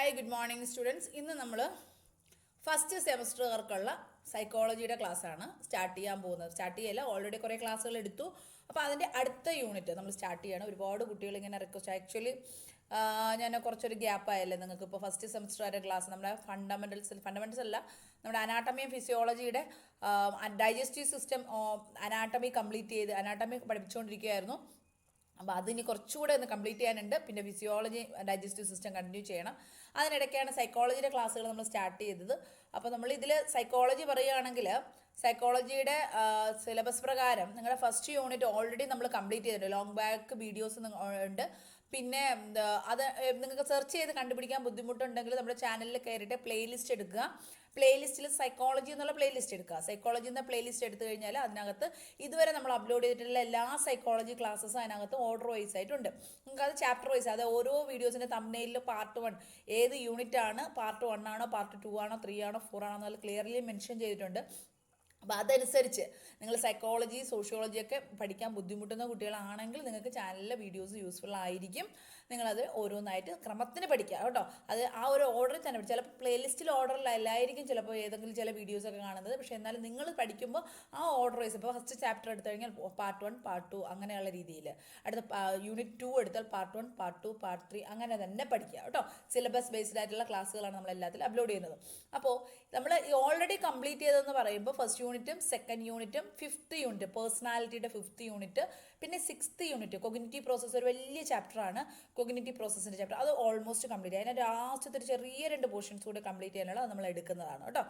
Hi good morning students. ഇന്ന് നമ്മൾ first സെമസ്റ്ററുകാർക്കുള്ള സൈക്കോളജിയുടെ ക്ലാസ്സാണ് സ്റ്റാർട്ട് ചെയ്യാൻ പോകുന്നത്. സ്റ്റാർട്ട് ചെയ്യല്ല, ഓൾറെഡി കുറേ ക്ലാസ്സുകൾ എടുത്തു. അപ്പോൾ അതിൻ്റെ അടുത്ത യൂണിറ്റ് നമ്മൾ സ്റ്റാർട്ട് ചെയ്യണം. ഒരുപാട് കുട്ടികൾ ഇങ്ങനെ റിക്വസ്റ്റ്, ആക്ച്വലി ഞാൻ കുറച്ചൊരു ഗ്യാപ്പ് ആയല്ലേ നിങ്ങൾക്ക്. ഇപ്പോൾ ഫസ്റ്റ് സെമസ്റ്റർ വരെ ക്ലാസ് നമ്മുടെ ഫണ്ടമെൻറ്റൽസ് അല്ല, നമ്മുടെ അനാട്ടമിയും ഫിസിയോളജിയുടെ ഡൈജസ്റ്റീവ് സിസ്റ്റം അനാട്ടമി കംപ്ലീറ്റ് ചെയ്ത് അനാട്ടമി പഠിപ്പിച്ചുകൊണ്ടിരിക്കുകയായിരുന്നു. അപ്പോൾ അതിനി കുറച്ചുകൂടെ ഒന്ന് കംപ്ലീറ്റ് ചെയ്യാനുണ്ട്. പിന്നെ ഫിസിയോളജി ഡൈജസ്റ്റീവ് സിസ്റ്റം കണ്ടിന്യൂ ചെയ്യണം. അതിനിടയ്ക്കാണ് സൈക്കോളജിയുടെ ക്ലാസ്സുകൾ നമ്മൾ സ്റ്റാർട്ട് ചെയ്തത്. അപ്പോൾ നമ്മൾ ഇതിൽ സൈക്കോളജി പറയുകയാണെങ്കിൽ സൈക്കോളജിയുടെ സിലബസ് പ്രകാരം നിങ്ങളുടെ ഫസ്റ്റ് യൂണിറ്റ് ഓൾറെഡി നമ്മൾ കംപ്ലീറ്റ് ചെയ്തിട്ടുണ്ട്. ലോങ് ബാക്ക് വീഡിയോസ് ഉണ്ട്. പിന്നെ അത് നിങ്ങൾക്ക് സെർച്ച് ചെയ്ത് കണ്ടുപിടിക്കാൻ ബുദ്ധിമുട്ടുണ്ടെങ്കിൽ നമ്മുടെ ചാനലിൽ കയറിയിട്ട് പ്ലേലിസ്റ്റ് എടുക്കുക. പ്ലേലിസ്റ്റിൽ സൈക്കോളജി എന്നുള്ള പ്ലേലിസ്റ്റ് എടുക്കുക. സൈക്കോളജി എന്ന പ്ലേലിസ്റ്റ് എടുത്തു കഴിഞ്ഞാൽ അതിനകത്ത് ഇതുവരെ നമ്മൾ അപ്ലോഡ് ചെയ്തിട്ടുള്ള എല്ലാ സൈക്കോളജി ക്ലാസ്സസും അതിനകത്ത് ഓർഡർ വൈസ് ആയിട്ടുണ്ട്. നിങ്ങൾക്ക് അത് ചാപ്റ്റർ വൈസ്, അത് ഓരോ വീഡിയോസിൻ്റെ തംബ്നെയിലിൽ പാർട്ട് 1 ഏത് യൂണിറ്റ് ആണ്, പാർട്ട് 1 ആണോ പാർട്ട് 2 ആണോ 3 ആണോ 4 ആണോ എന്നുള്ള ക്ലിയർലി മെൻഷൻ ചെയ്തിട്ടുണ്ട്. അപ്പോൾ അതനുസരിച്ച് നിങ്ങൾ സൈക്കോളജി സോഷ്യോളജിയൊക്കെ പഠിക്കാൻ ബുദ്ധിമുട്ടുന്ന കുട്ടികളാണെങ്കിൽ നിങ്ങൾക്ക് ചാനലിലെ വീഡിയോസ് യൂസ്ഫുൾ ആയിരിക്കും. നിങ്ങളത് ഓരോന്നായിട്ട് ക്രമത്തിന് പഠിക്കുക കേട്ടോ. അത് ആ ഒരു ഓർഡറിൽ തന്നെ ചിലപ്പോൾ പ്ലേലിസ്റ്റിൽ ഓർഡറിലല്ലായിരിക്കും ചിലപ്പോൾ ഏതെങ്കിലും ചില വീഡിയോസൊക്കെ കാണുന്നത്. പക്ഷേ എന്നാലും നിങ്ങൾ പഠിക്കുമ്പോൾ ആ ഓർഡർ വൈസ്, ഇപ്പോൾ ഫസ്റ്റ് ചാപ്റ്റർ എടുത്തു കഴിഞ്ഞാൽ പാർട്ട് 1 പാർട്ട് 2 അങ്ങനെയുള്ള രീതിയിൽ, അടുത്ത യൂണിറ്റ് 2 എടുത്താൽ പാർട്ട് 1 പാർട്ട് 2 പാർട്ട് 3 അങ്ങനെ തന്നെ പഠിക്കുക കേട്ടോ. സിലബസ് ബേസ്ഡ് ആയിട്ടുള്ള ക്ലാസ്സുകളാണ് നമ്മൾ എല്ലാത്തിലും അപ്ലോഡ് ചെയ്യുന്നത്. അപ്പോൾ നമ്മൾ ഓൾറെഡി കംപ്ലീറ്റ് ചെയ്തതെന്ന് പറയുമ്പോൾ ഫസ്റ്റ് യൂണിറ്റും സെക്കൻഡ് യൂണിറ്റും ഫിഫ്ത്ത് യൂണിറ്റ് പേഴ്സണാലിറ്റിയുടെ ഫിഫ്ത്ത് യൂണിറ്റ്, പിന്നെ സിക്സ്ത് യൂണിറ്റ് കൊഗ്നിറ്റീവ് പ്രോസസ്സ്, ഒരു വലിയ ചാപ്റ്ററാണ് കൊഗ്നിറ്റീവ് പ്രോസസ്സിൻ്റെ ചാപ്റ്റർ. അത് ഓൾമോസ്റ്റ് കംപ്ലീറ്റ് ചെയ്യാൻ ലാസ്റ്റത്തെ ഒരു ചെറിയ 2 പോർഷൻസ് കൂടെ കംപ്ലീറ്റ് ചെയ്യാനുള്ള അത് നമ്മൾ എടുക്കുന്നതാണ് കേട്ടോ.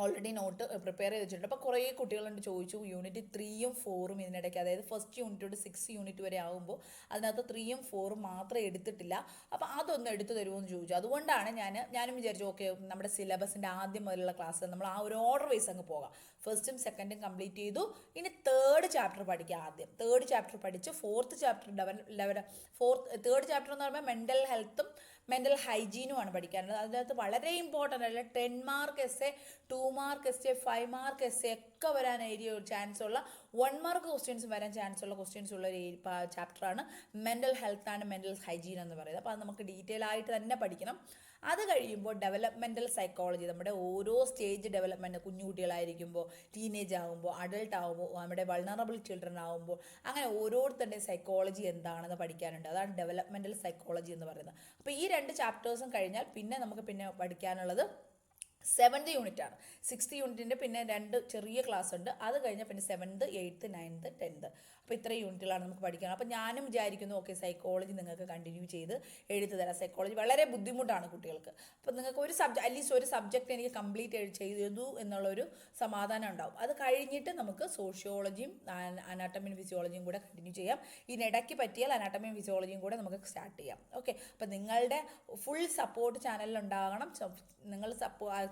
ഓൾറെഡി നോട്ട് പ്രിപ്പയർ ചെയ്ത് വെച്ചിട്ടുണ്ട്. അപ്പോൾ കുറേ കുട്ടികളുണ്ട് ചോദിച്ചു യൂണിറ്റ് 3ഉം 4ഉം ഇതിനിടയ്ക്ക്, അതായത് ഫസ്റ്റ് യൂണിറ്റ് തൊട്ട് 6 യൂണിറ്റ് വരെ ആകുമ്പോൾ അതിനകത്ത് 3ഉം 4ഉം മാത്രമേ എടുത്തിട്ടില്ല. അപ്പോൾ അതൊന്ന് എടുത്തു തരുമോ എന്ന് ചോദിച്ചു. അതുകൊണ്ടാണ് ഞാനും വിചാരിച്ചു ഓക്കെ നമ്മുടെ സിലബസിൻ്റെ ആദ്യം മുതലുള്ള ക്ലാസ് നമ്മൾ ആ ഒരു ഓർഡർ വൈസ് അങ്ങ് പോകാം. ഫസ്റ്റും സെക്കൻഡും കംപ്ലീറ്റ് ചെയ്തു. ഇനി തേർഡ് ചാപ്റ്റർ പഠിക്കുക. ആദ്യം തേർഡ് ചാപ്റ്റർ പഠിച്ച് തേർഡ് ചാപ്റ്റർ എന്ന് പറയുമ്പോൾ മെൻ്റൽ ഹെൽത്തും മെൻ്റൽ ഹൈജീനുമാണ് പഠിക്കാനുള്ളത്. അതിനകത്ത് വളരെ ഇമ്പോർട്ടൻ്റ് അല്ല, 10 mark essay, 2 mark essay, 5 mark essay ഒക്കെ വരാൻ ചാൻസ് ഉള്ള, 1 മാർക്ക് ക്വസ്റ്റ്യൻസ് വരാൻ ചാൻസ് ഉള്ള ക്വസ്റ്റ്യൻസ് ഉള്ള ഒരു ചാപ്റ്ററാണ് mental health and mental hygiene എന്ന് പറയുന്നത്. അപ്പോൾ അത് നമുക്ക് ഡീറ്റെയിൽ ആയിട്ട് തന്നെ പഠിക്കണം. അത് കഴിയുമ്പോൾ ഡെവലപ്മെൻറ്റൽ സൈക്കോളജി, നമ്മുടെ ഓരോ സ്റ്റേജ് ഡെവലപ്മെൻറ്റ്, കുഞ്ഞുകുട്ടികളായിരിക്കുമ്പോൾ, ടീനേജ് ആകുമ്പോൾ, അഡൾട്ട് ആകുമ്പോൾ, നമ്മുടെ വൾണറബിൾ ചിൽഡ്രൻ ആകുമ്പോൾ, അങ്ങനെ ഓരോരുത്തരുടെയും സൈക്കോളജി എന്താണെന്ന് പഠിക്കാനുണ്ട്. അതാണ് ഡെവലപ്മെൻറ്റൽ സൈക്കോളജി എന്ന് പറയുന്നത്. അപ്പോൾ ഈ 2 ചാപ്റ്റേഴ്സും കഴിഞ്ഞാൽ പിന്നെ നമുക്ക് പഠിക്കാനുള്ളത് 7th യൂണിറ്റ് ആണ്. 6th യൂണിറ്റിൻ്റെ പിന്നെ 2 ചെറിയ ക്ലാസ് ഉണ്ട്. അത് കഴിഞ്ഞാൽ പിന്നെ 7th 8th 9th 10th. അപ്പോൾ ഇത്രയും യൂണിറ്റുകളാണ് നമുക്ക് പഠിക്കണം. അപ്പോൾ ഞാനും വിചാരിക്കുന്നു ഓക്കെ സൈക്കോളജി നിങ്ങൾക്ക് കണ്ടിന്യൂ ചെയ്ത് എഴുതി തരാം. സൈക്കോളജി വളരെ ബുദ്ധിമുട്ടാണ് കുട്ടികൾക്ക്. അപ്പോൾ നിങ്ങൾക്ക് ഒരു അറ്റ്ലീസ്റ്റ് ഒരു സബ്ജക്റ്റ് എനിക്ക് കംപ്ലീറ്റ് ചെയ്തു എന്നുള്ളൊരു സമാധാനം ഉണ്ടാവും. അത് കഴിഞ്ഞിട്ട് നമുക്ക് സോഷ്യോളജിയും അനാട്ടമിയും ഫിസിയോളജിയും കൂടെ കണ്ടിന്യൂ ചെയ്യാം. ഇതിനിടയ്ക്ക് പറ്റിയാൽ അനാട്ടമിയും ഫിസിയോളജിയും കൂടെ നമുക്ക് സ്റ്റാർട്ട് ചെയ്യാം. ഓക്കെ, അപ്പോൾ നിങ്ങളുടെ ഫുൾ സപ്പോർട്ട് ചാനലിൽ ഉണ്ടാകണം. നിങ്ങൾ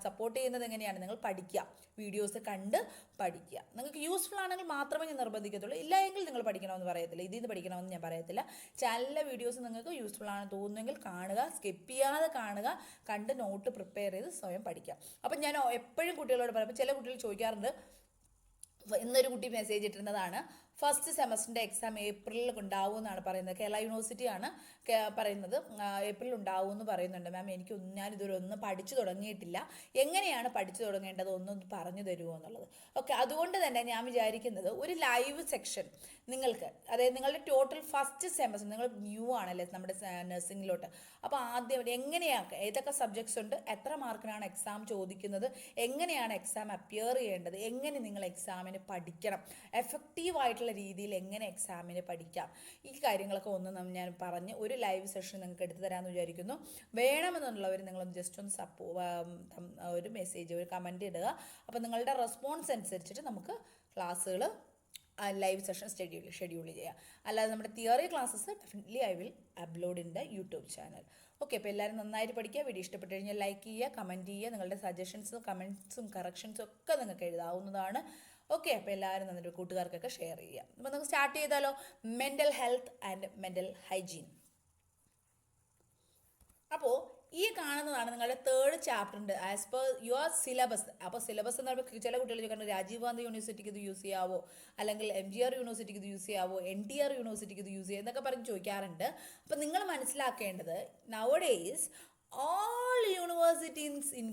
സപ്പോർട്ട് ചെയ്യുന്നത് എങ്ങനെയാണ്? നിങ്ങൾ പഠിക്കുക, വീഡിയോസ് കണ്ട് പഠിക്കുക. നിങ്ങൾക്ക് യൂസ്ഫുൾ ആണെങ്കിൽ മാത്രമേ ഞാൻ നിർബന്ധിക്കത്തുള്ളൂ. ഇല്ല എങ്കിൽ നിങ്ങൾ പഠിക്കണമെന്ന് പറയത്തില്ല, ഇതിൽ നിന്ന് പഠിക്കണമെന്ന് ഞാൻ പറയത്തില്ല. ചാനലിലെ വീഡിയോസ് നിങ്ങൾക്ക് യൂസ്ഫുൾ ആണെന്ന് തോന്നുന്നെങ്കിൽ കാണുക, സ്കിപ്പ് ചെയ്യാതെ കാണുക, കണ്ട് നോട്ട് പ്രിപ്പയർ ചെയ്ത് സ്വയം പഠിക്കുക. അപ്പം ഞാൻ എപ്പോഴും കുട്ടികളോട് പറയുമ്പോൾ ചില കുട്ടികൾ ചോദിക്കാറുണ്ട്, ഇന്നൊരു കുട്ടി മെസ്സേജ് ഇട്ടിരുന്നതാണ് ഫസ്റ്റ് സെമസ്റ്ററിൻ്റെ എക്സാം ഏപ്രിലിൽ ഉണ്ടാവും എന്നാണ് പറയുന്നത്. കേരള യൂണിവേഴ്സിറ്റിയാണ് പറയുന്നത് ഏപ്രിലിൽ ഉണ്ടാവും എന്ന് പറയുന്നുണ്ട്. മാം ഞാനിതുവരെ ഒന്നും പഠിച്ചു തുടങ്ങിയിട്ടില്ല, എങ്ങനെയാണ് പഠിച്ചു തുടങ്ങേണ്ടത് ഒന്നൊന്ന് പറഞ്ഞു തരുമോ എന്നുള്ളത്. ഓക്കെ, അതുകൊണ്ട് തന്നെ ഞാൻ വിചാരിക്കുന്നത് ഒരു ലൈവ് സെക്ഷൻ നിങ്ങൾക്ക്, അതായത് നിങ്ങളുടെ ടോട്ടൽ ഫസ്റ്റ് സെമസ്റ്റർ, നിങ്ങൾ ന്യൂ ആണല്ലേ നമ്മുടെ നഴ്സിംഗിലോട്ട്, അപ്പോൾ ആദ്യം എങ്ങനെയാണ്, ഏതൊക്കെ സബ്ജക്ട്സ് ഉണ്ട്, എത്ര മാർക്കിനാണ് എക്സാം ചോദിക്കുന്നത്, എങ്ങനെയാണ് എക്സാം അപ്പിയർ ചെയ്യേണ്ടത്, എങ്ങനെ നിങ്ങൾ എക്സാമിന് പഠിക്കണം, എഫക്റ്റീവായിട്ടുള്ള രീതിയിൽ എങ്ങനെ എക്സാമിന് പഠിക്കാം, ഈ കാര്യങ്ങളൊക്കെ ഒന്ന് ഞാൻ പറഞ്ഞ് ഒരു ലൈവ് സെഷൻ നിങ്ങൾക്ക് എടുത്തു തരാമെന്ന് വിചാരിക്കുന്നു. വേണമെന്നുള്ളവർ നിങ്ങളൊന്ന് ജസ്റ്റ് ഒന്ന് ഒരു മെസ്സേജ്, ഒരു കമൻറ്റ് ഇടുക. അപ്പോൾ നിങ്ങളുടെ റെസ്പോൺസ് അനുസരിച്ചിട്ട് നമുക്ക് ക്ലാസ്സുകൾ ലൈവ് സെഷൻ ഷെഡ്യൂൾ ചെയ്യാം. അല്ലാതെ നമ്മുടെ theory classes definitely I will upload in the YouTube channel. Okay, അപ്പോൾ എല്ലാവരും നന്നായിട്ട് പഠിക്കുക. വീഡിയോ ഇഷ്ടപ്പെട്ട് കഴിഞ്ഞാൽ ലൈക്ക് ചെയ്യുക, കമൻറ്റ് ചെയ്യുക. നിങ്ങളുടെ സജഷൻസും കമൻറ്റ്സും കറക്ഷൻസും ഒക്കെ നിങ്ങൾക്ക് എഴുതാവുന്നതാണ്. ഓക്കെ, അപ്പോൾ എല്ലാവരും നന്നിട്ട് കൂട്ടുകാർക്കൊക്കെ ഷെയർ ചെയ്യുക. അപ്പോൾ നമുക്ക് സ്റ്റാർട്ട് ചെയ്താലോ? Mental health and mental hygiene. അപ്പോൾ ഈ കാണുന്നതാണ് നിങ്ങളുടെ തേർഡ് ചാപ്റ്ററിൻ്റെ ആസ് പെർ യുവർ സിലബസ്. അപ്പോൾ സിലബസ് എന്ന് പറയുമ്പോൾ ചില കുട്ടികൾ ചോദിക്കുന്നത് രാജീവ് ഗാന്ധി യൂണിവേഴ്സിറ്റിക്ക് ഇത് യൂസ് ചെയ്യാവോ, അല്ലെങ്കിൽ MGR യൂണിവേഴ്സിറ്റിക്ക് ഇത് യൂസ് ചെയ്യാവോ, NTR യൂണിവേഴ്സിറ്റിക്ക് ഇത് യൂസ് ചെയ്യുക എന്നൊക്കെ പറഞ്ഞ് ചോദിക്കാറുണ്ട്. അപ്പോൾ നിങ്ങൾ മനസ്സിലാക്കേണ്ടത് നൗഡേയ്സ് ഓൾ യൂണിവേഴ്സിറ്റീസ് ഇൻ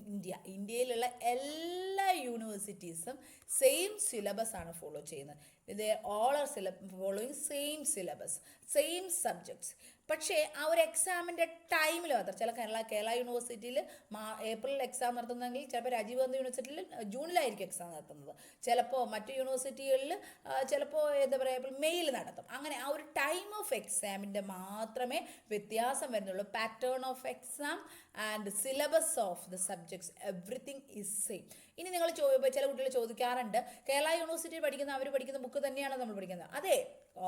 ഇന്ത്യയിലുള്ള എല്ലാ യൂണിവേഴ്സിറ്റീസും സെയിം സിലബസ് ആണ് ഫോളോ ചെയ്യുന്നത്. ഇത് all are following same syllabus, same subjects. പക്ഷേ ആ ഒരു എക്സാമിൻ്റെ ടൈമിൽ മാത്രം ചില കേരള യൂണിവേഴ്സിറ്റിയിൽ ഏപ്രിലിൽ എക്സാം നടത്തുന്നതെങ്കിൽ ചിലപ്പോൾ രാജീവ് ഗാന്ധി യൂണിവേഴ്സിറ്റിയിൽ ജൂണിലായിരിക്കും എക്സാം നടത്തുന്നത്. ചിലപ്പോൾ മറ്റു യൂണിവേഴ്സിറ്റികളിൽ ചിലപ്പോൾ എന്താ പറയുക മെയ്യിൽ നടത്തും. അങ്ങനെ ആ ഒരു ടൈം ഓഫ് എക്സാമിൻ്റെ മാത്രമേ വ്യത്യാസം വരുന്നുള്ളൂ. Pattern of exam and syllabus of the subjects everything is same. ഇനി നിങ്ങൾ ചില കുട്ടികൾ ചോദിക്കാറുണ്ട്, കേരള യൂണിവേഴ്സിറ്റി അവർ പഠിക്കുന്ന ബുക്ക് തന്നെയാണോ നമ്മൾ പഠിക്കുന്നത്? അതെ,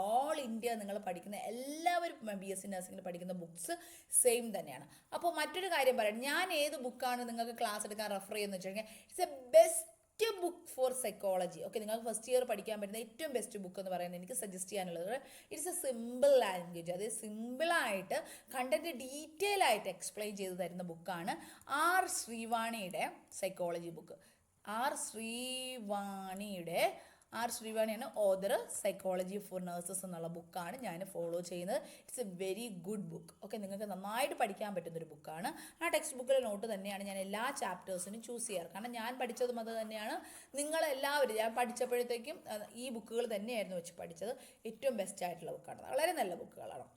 ഓൾ ഇന്ത്യ നിങ്ങൾ പഠിക്കുന്ന എല്ലാവരും BSc നഴ്സിംഗിൽ പഠിക്കുന്ന ബുക്സ് സെയിം തന്നെയാണ്. അപ്പോൾ മറ്റൊരു കാര്യം പറയാം, ഞാൻ ഏത് ബുക്കാണ് നിങ്ങൾക്ക് ക്ലാസ് എടുക്കാൻ റെഫർ ചെയ്യുന്നത് വെച്ച് കഴിഞ്ഞാൽ it's A best book for psychology. Okay, നിങ്ങൾക്ക് ഫസ്റ്റ് ഇയർ പഠിക്കാൻ പറ്റുന്ന ഏറ്റവും ബെസ്റ്റ് ബുക്ക് എന്ന് പറയുന്നത് എനിക്ക് സജസ്റ്റ് ചെയ്യാനുള്ളത് ഇറ്റ്സ് എ സിമ്പിൾ ലാംഗ്വേജ്. അത് സിമ്പിളായിട്ട് കണ്ടന്റ് ഡീറ്റെയിൽ ആയിട്ട് എക്സ്പ്ലെയിൻ ചെയ്ത് തരുന്ന ബുക്കാണ് ആർ ശ്രീവാണിയുടെ സൈക്കോളജി ബുക്ക്. ആർ ശ്രീവാണിയാണ് ഓദർ. സൈക്കോളജി ഫോർ നഴ്സസ് എന്നുള്ള ബുക്കാണ് ഞാൻ ഫോളോ ചെയ്യുന്നത്. It's a very good book. Okay, നിങ്ങൾക്ക് നന്നായിട്ട് പഠിക്കാൻ പറ്റുന്നൊരു ബുക്കാണ്. ആ ടെക്സ്റ്റ് ബുക്കിലെ നോട്ട് തന്നെയാണ് ഞാൻ എല്ലാ ചാപ്റ്റേഴ്സിനും ചൂസ് ചെയ്യാറ്. കാരണം ഞാൻ പഠിച്ചതും അത് തന്നെയാണ്. നിങ്ങളെല്ലാവരും ഞാൻ പഠിച്ചപ്പോഴത്തേക്കും ഈ ബുക്കുകൾ തന്നെയായിരുന്നു വെച്ച് പഠിച്ചത്. ഏറ്റവും ബെസ്റ്റ് ആയിട്ടുള്ള ബുക്കാണ്. വളരെ നല്ല ബുക്കുകളാണ്.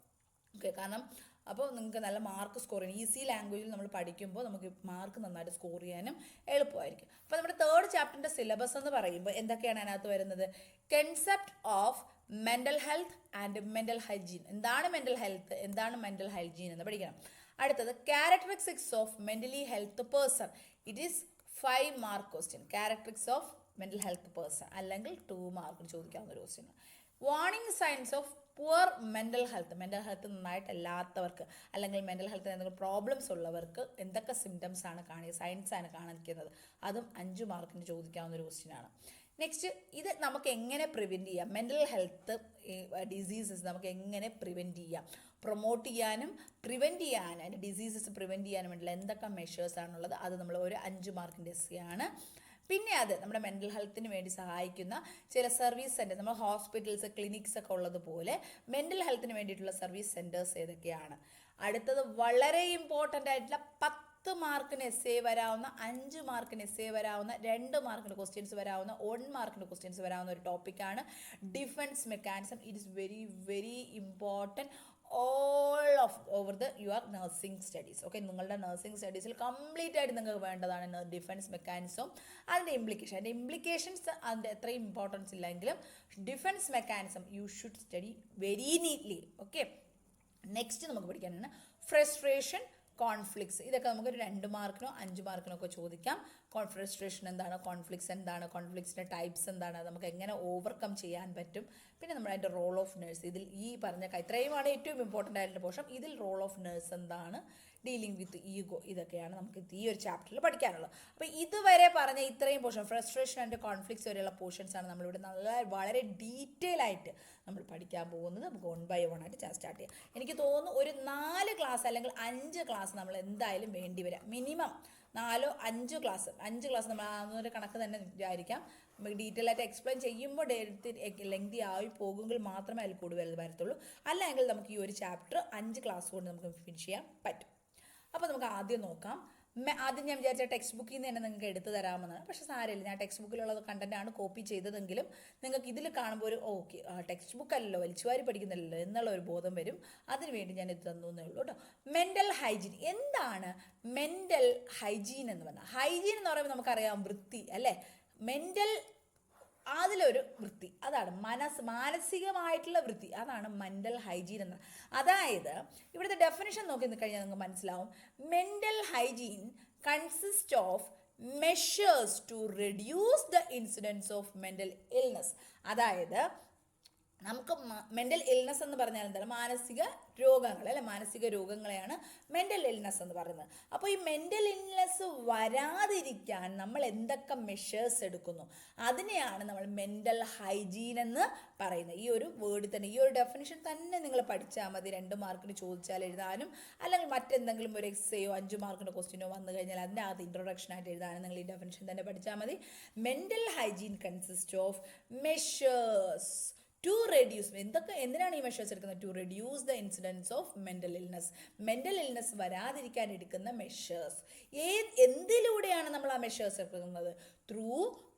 ഓക്കെ, കാരണം അപ്പോൾ നിങ്ങൾക്ക് നല്ല മാർക്ക് സ്കോർ ചെയ്യാൻ ഈസി ലാംഗ്വേജിൽ നമ്മൾ പഠിക്കുമ്പോൾ നമുക്ക് മാർക്ക് നന്നായിട്ട് സ്കോർ ചെയ്യാനും എളുപ്പമായിരിക്കും. അപ്പോൾ നമ്മുടെ തേർഡ് ചാപ്റ്ററിൻ്റെ സിലബസ് എന്ന് പറയുമ്പോൾ എന്തൊക്കെയാണ് അതിനകത്ത് വരുന്നത്? Concept of mental health and mental hygiene. എന്താണ് മെൻ്റൽ ഹെൽത്ത്, എന്താണ് മെൻ്റൽ ഹൈജീൻ എന്ന് പഠിക്കണം. അടുത്തത് characteristics of mentally health person. It is 5 mark question. Characteristics of mental health person അല്ലെങ്കിൽ 2 മാർക്കിന് ചോദിക്കാവുന്ന ഒരു question. Warning signs of poor mental health. Mental health നന്നായിട്ടല്ലാത്തവർക്ക് അല്ലെങ്കിൽ മെൻ്റൽ ഹെൽത്തിന് എന്തെങ്കിലും പ്രോബ്ലംസ് ഉള്ളവർക്ക് എന്തൊക്കെ സിംറ്റംസ് ആണ് സയൻസ് ആണ് കാണിക്കുന്നത്, അതും 5 മാർക്കിന് ചോദിക്കാവുന്ന ഒരു ക്വസ്റ്റ്യനാണ്. നെക്സ്റ്റ്, ഇത് നമുക്ക് എങ്ങനെ പ്രിവെൻറ്റ് ചെയ്യാം, മെൻ്റൽ ഹെൽത്ത് ഡിസീസസ് നമുക്ക് എങ്ങനെ പ്രിവെൻറ്റ് ചെയ്യാം, പ്രൊമോട്ട് ചെയ്യാനും പ്രിവെൻറ്റ് ചെയ്യാനും അതിൻ്റെ ഡിസീസസ് പ്രിവെൻറ്റ് ചെയ്യാനും വേണ്ടിയുള്ള എന്തൊക്കെ മെഷേഴ്സ് ആണുള്ളത്, അത് നമ്മൾ ഒരു 5 മാർക്കിൻ്റെ എസ്സേ ആണ്. പിന്നെ അത് നമ്മുടെ മെൻ്റൽ ഹെൽത്തിന് വേണ്ടി സഹായിക്കുന്ന ചില സർവീസ് സെൻറ്റേഴ്സ്, നമ്മൾ ഹോസ്പിറ്റൽസ് ക്ലിനിക്സ് ഒക്കെ ഉള്ളതുപോലെ മെൻ്റൽ ഹെൽത്തിന് വേണ്ടിയിട്ടുള്ള സർവീസ് സെൻറ്റേഴ്സ് ഏതൊക്കെയാണ്. അടുത്തത് വളരെ ഇമ്പോർട്ടൻ്റ് ആയിട്ടുള്ള 10 മാർക്കിന് എസ്സേ വരാവുന്ന, 5 മാർക്കിന് എസ്സേ വരാവുന്ന, 2 മാർക്കിന് ക്വസ്റ്റ്യൻസ് വരാവുന്ന, 1 മാർക്കിന് ക്വസ്റ്റ്യൻസ് വരാവുന്ന ഒരു ടോപ്പിക്കാണ് defence mechanism. It is very very important all of over your nursing studies. Okay, നിങ്ങളുടെ നഴ്സിംഗ് സ്റ്റഡീസിൽ കംപ്ലീറ്റ് ആയിട്ട് നിങ്ങൾക്ക് വേണ്ടതാണ് ഡിഫൻസ് മെക്കാനിസം. അതിൻ്റെ ഇംപ്ലിക്കേഷൻസ് അതിൻ്റെ എത്രയും ഇമ്പോർട്ടൻസ് ഇല്ലെങ്കിലും defence mechanism you should study very neatly. Okay, next നമുക്ക് പഠിക്കാനാണ് ഫ്രസ്ട്രേഷൻ, കോൺഫ്ലിക്ട്സ്. ഇതൊക്കെ നമുക്ക് 2 മാർക്കിനോ 5 മാർക്കിനോ ഒക്കെ ചോദിക്കാം. ഫ്രസ്ട്രേഷൻ എന്താണ്, കോൺഫ്ലിക്ട്സ് എന്താണ്, കോൺഫ്ലിക്ട്സിൻ്റെ ടൈപ്സ് എന്താണ്, നമുക്ക് എങ്ങനെ ഓവർകം ചെയ്യാൻ പറ്റും, പിന്നെ നമ്മുടെ അതിൻ്റെ റോൾ ഓഫ് നേഴ്സ്. ഇതിൽ ഈ പറഞ്ഞ ഇത്രയുമാണ് ഏറ്റവും ഇമ്പോർട്ടൻ്റ് ആയിട്ടുള്ള പോർഷൻ. ഇതിൽ റോൾ ഓഫ് നേഴ്സ് എന്താണ്, ഡീലിംഗ് വിത്ത് ഈഗോ, ഇതൊക്കെയാണ് നമുക്ക് ഈ ഒരു ചാപ്റ്ററിൽ പഠിക്കാനുള്ളത്. അപ്പോൾ ഇതുവരെ പറഞ്ഞ ഇത്രയും പോർഷൻ, ഫ്രസ്ട്രേഷൻ ആൻഡ് കോൺഫ്ലിക്ട്സ് വരെയുള്ള പോർഷൻസാണ് നമ്മളിവിടെ വളരെ ഡീറ്റെയിൽ ആയിട്ട് നമ്മൾ പഠിക്കാൻ പോകുന്നത്. നമുക്ക് 1 by 1 ആയിട്ട് സ്റ്റാർട്ട് ചെയ്യാം. എനിക്ക് തോന്നുന്നു ഒരു 4 ക്ലാസ് അല്ലെങ്കിൽ 5 ക്ലാസ് നമ്മൾ എന്തായാലും വേണ്ടി വരാം. മിനിമം 4-5 ക്ലാസ് നമ്മൾ അതൊരു കണക്ക് തന്നെ വിചാരിക്കാം. നമുക്ക് ഡീറ്റെയിൽ ആയിട്ട് എക്സ്പ്ലെയിൻ ചെയ്യുമ്പോൾ ലെങ്തി ആയി പോകുമെങ്കിൽ മാത്രമേ അതിൽ കൂടുതൽ വരത്തുള്ളൂ. അല്ലെങ്കിൽ നമുക്ക് ഈ ഒരു ചാപ്റ്റർ 5 ക്ലാസ് കൊണ്ട് നമുക്ക് ഫിനിഷ് ചെയ്യാൻ പറ്റും. അപ്പോൾ നമുക്ക് ആദ്യം നോക്കാം. ആദ്യം ഞാൻ വിചാരിച്ച ടെക്സ്റ്റ് ബുക്കിൽ നിന്ന് തന്നെ നിങ്ങൾക്ക് എടുത്തു തരാമെന്നാണ്. പക്ഷേ സാരമില്ല, ഞാൻ ടെക്സ്റ്റ് ബുക്കിലുള്ള കണ്ടൻറ്റാണ് കോപ്പി ചെയ്തതെങ്കിലും നിങ്ങൾക്ക് ഇതിൽ കാണുമ്പോൾ ഒരു ഓക്കെ ടെക്സ്റ്റ് ബുക്ക് അല്ലല്ലോ, വലിച്ചുവാരി പഠിക്കുന്നില്ലല്ലോ എന്നുള്ള ഒരു ബോധം വരും. അതിനുവേണ്ടി ഞാൻ ഇത് തന്നേ ഉള്ളൂ കേട്ടോ. Mental hygiene. എന്താണ് മെൻ്റൽ ഹൈജീൻ എന്ന് പറഞ്ഞാൽ? ഹൈജീൻ എന്ന് പറയുമ്പോൾ നമുക്കറിയാം വൃത്തി അല്ലേ. മെൻ്റൽ അതിലൊരു വൃത്തി, അതാണ് മാനസികമായിട്ടുള്ള വൃത്തി, അതാണ് മെൻ്റൽ ഹൈജീൻ എന്ന്. അതായത് ഇവിടുത്തെ ഡെഫിനിഷൻ നോക്കി കഴിഞ്ഞാൽ നിങ്ങൾക്ക് മനസ്സിലാവും. Mental hygiene consist of measures to reduce the incidence of mental illness. അതായത് നമുക്ക് മെൻ്റൽ ഇൽനെസ് എന്ന് പറഞ്ഞാൽ എന്താണ്? മാനസിക രോഗങ്ങൾ അല്ലെ, മാനസിക രോഗങ്ങളെയാണ് മെൻ്റൽ ഇൽനെസ് എന്ന് പറയുന്നത്. അപ്പോൾ ഈ മെൻ്റൽ ഇൽനെസ് വരാതിരിക്കാൻ നമ്മൾ എന്തൊക്കെ മെഷേഴ്സ് എടുക്കുന്നു അതിനെയാണ് നമ്മൾ മെൻ്റൽ ഹൈജീൻ എന്ന് പറയുന്നത്. ഈ ഒരു വേർഡ് തന്നെ, ഈ ഒരു ഡെഫിനിഷൻ തന്നെ നിങ്ങൾ പഠിച്ചാൽ മതി. 2 മാർക്കിന് ചോദിച്ചാൽ എഴുതാനും അല്ലെങ്കിൽ മറ്റെന്തെങ്കിലും ഒരു എക്സയോ 5 മാർക്കിൻ്റെ ക്വസ്റ്റ്യനോ വന്നു കഴിഞ്ഞാൽ അതിൻ്റെ അകത്ത് ഇൻട്രൊഡക്ഷൻ ആയിട്ട് എഴുതാനും നിങ്ങൾ ഈ ഡെഫിനിഷൻ തന്നെ പഠിച്ചാൽ മതി. Mental hygiene consist of measures to reduce എന്തിനാണ് ഈ മെഷേഴ്സ് എടുക്കുന്നത്? To reduce the incidence of mental illness. Mental illness വരാതിരിക്കാൻ എടുക്കുന്ന മെഷേഴ്സ്. എന്തിലൂടെയാണ് നമ്മൾ ആ മെഷേഴ്സ് എടുക്കുന്നത്? Through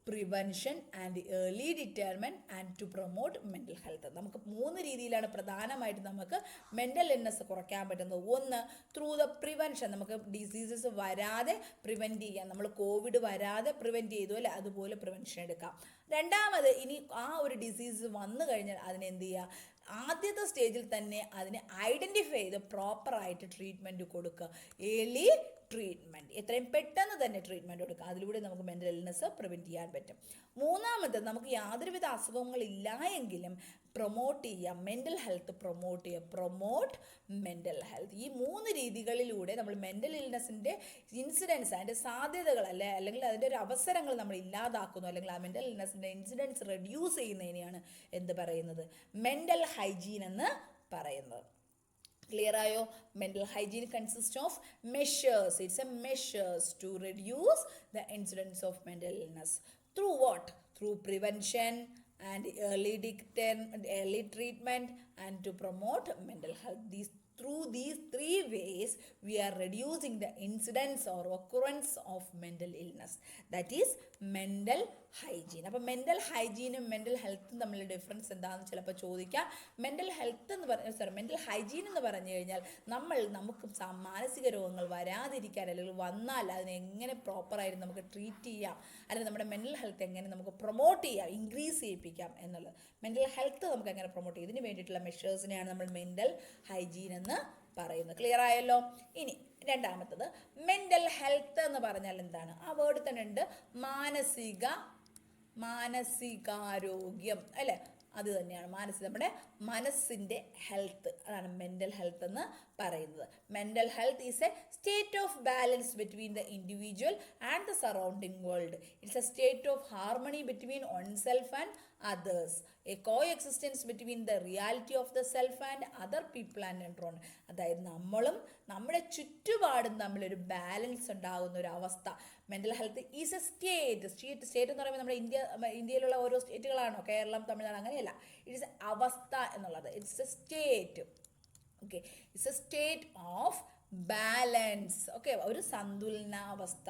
prevention and early detriment and to promote mental health. നമുക്ക് 3 രീതിയിലാണ് പ്രധാനമായിട്ട് നമുക്ക് മെൻ്റൽ ഇൽനെസ് കുറയ്ക്കാൻ പറ്റുന്നത്. ഒന്ന്, ത്രൂ ദ പ്രിവെൻഷൻ, നമുക്ക് ഡിസീസസ് വരാതെ പ്രിവെൻറ്റ് ചെയ്യാം. നമ്മൾ കോവിഡ് വരാതെ പ്രിവെൻറ്റ് ചെയ്തു അല്ലേ, അതുപോലെ പ്രിവെൻഷൻ എടുക്കാം. രണ്ടാമത്, ഇനി ആ ഒരു ഡിസീസ് വന്നു കഴിഞ്ഞാൽ അതിനെ എന്ത് ചെയ്യുക? ആദ്യത്തെ സ്റ്റേജിൽ തന്നെ അതിനെ ഐഡൻറ്റിഫൈ ചെയ്ത് പ്രോപ്പറായിട്ട് ട്രീറ്റ്മെൻറ്റ് കൊടുക്കുക. ഏർലി ട്രീറ്റ്മെൻറ്റ്, എത്രയും പെട്ടെന്ന് തന്നെ ട്രീറ്റ്മെൻറ്റ് കൊടുക്കുക. അതിലൂടെ നമുക്ക് മെൻ്റൽ ഇൽനെസ് പ്രിവെൻറ്റ് ചെയ്യാൻ പറ്റും. മൂന്നാമത്, നമുക്ക് യാതൊരുവിധ അസുഖങ്ങളില്ല എങ്കിലും പ്രൊമോട്ട് ചെയ്യാം, മെൻ്റൽ ഹെൽത്ത് പ്രൊമോട്ട് ചെയ്യുക. Promote mental health. ഈ 3 രീതികളിലൂടെ നമ്മൾ മെൻ്റൽ ഇൽനെസ്സിൻ്റെ ഇൻസിഡൻസ്, അതിൻ്റെ സാധ്യതകൾ അല്ലെങ്കിൽ അതിൻ്റെ ഒരു അവസരങ്ങൾ നമ്മൾ ഇല്ലാതാക്കുന്നു, അല്ലെങ്കിൽ ആ മെൻ്റൽ ഇൽനെസ്സിൻ്റെ ഇൻസിഡൻസ് റെഡ്യൂസ് ചെയ്യുന്നതിനെയാണ് എന്ത് പറയുന്നത്? മെൻ്റൽ ഹൈജീൻ എന്ന് പറയുന്നത്. ക്ലിയർ ആയോ? Mental hygiene consist of measures. It's a measures to reduce the incidence of mental illness. Through what? Through prevention and early treatment and to promote mental health. Through these 3 ways we are reducing the incidence or occurrence of mental illness. That is mental hygiene. അപ്പോൾ mental ഹൈജീനും mental ഹെൽത്തും തമ്മിലുള്ള difference എന്താണെന്ന് ചിലപ്പോൾ ചോദിക്കാം. Mental hygiene എന്ന് പറഞ്ഞു കഴിഞ്ഞാൽ നമുക്ക് മാനസിക രോഗങ്ങൾ വരാതിരിക്കാൻ, അല്ലെങ്കിൽ വന്നാൽ അതിനെ എങ്ങനെ പ്രോപ്പറായിട്ട് നമുക്ക് ട്രീറ്റ് ചെയ്യാം, അല്ലെങ്കിൽ നമ്മുടെ മെൻ്റൽ ഹെൽത്ത് എങ്ങനെ നമുക്ക് പ്രൊമോട്ട് ചെയ്യാം, ഇൻക്രീസ് ചെയ്യിപ്പിക്കാം എന്നുള്ളത്. മെൻ്റൽ ഹെൽത്ത് നമുക്ക് എങ്ങനെ പ്രൊമോട്ട് ചെയ്യും, ഇതിന് വേണ്ടിയിട്ടുള്ള മെഷേഴ്സിനെയാണ് നമ്മൾ മെൻ്റൽ ഹൈജീൻ എന്ന് പറയുന്നത്. ക്ലിയർ ആയല്ലോ? ഇനി രണ്ടാമത്തത്, മെൻ്റൽ ഹെൽത്ത് എന്ന് പറഞ്ഞാൽ എന്താണ്? ആ വേർഡ് തന്നെ ഉണ്ട്, മാനസികാരോഗ്യം അല്ലേ? അത് തന്നെയാണ് നമ്മുടെ മനസ്സിൻ്റെ ഹെൽത്ത്, അതാണ് മെൻ്റൽ ഹെൽത്ത് എന്ന് പറയുന്നത്. Mental health is A state of balance between the individual and the surrounding world. It's a state of harmony between on self and others, a coexistence between the reality of the self and other people and environment. അതായത് നമ്മളും നമ്മുടെ ചുറ്റുപാടും തമ്മിലൊരു balance ഉണ്ടാകുന്ന ഒരു അവസ്ഥ. Mental health is A state എന്ന് പറയുമ്പോൾ നമ്മുടെ ഇന്ത്യയിലുള്ള ഓരോ സ്റ്റേറ്റുകളാണോ, കേരളം, തമിഴ്നാട്, അങ്ങനെയല്ല. ഇറ്റ്സ് എ അവസ്ഥ എന്നുള്ളത്. It's a state. Okay, it's a state of balance. Okay, ഒരു സന്തുലനാവസ്ഥ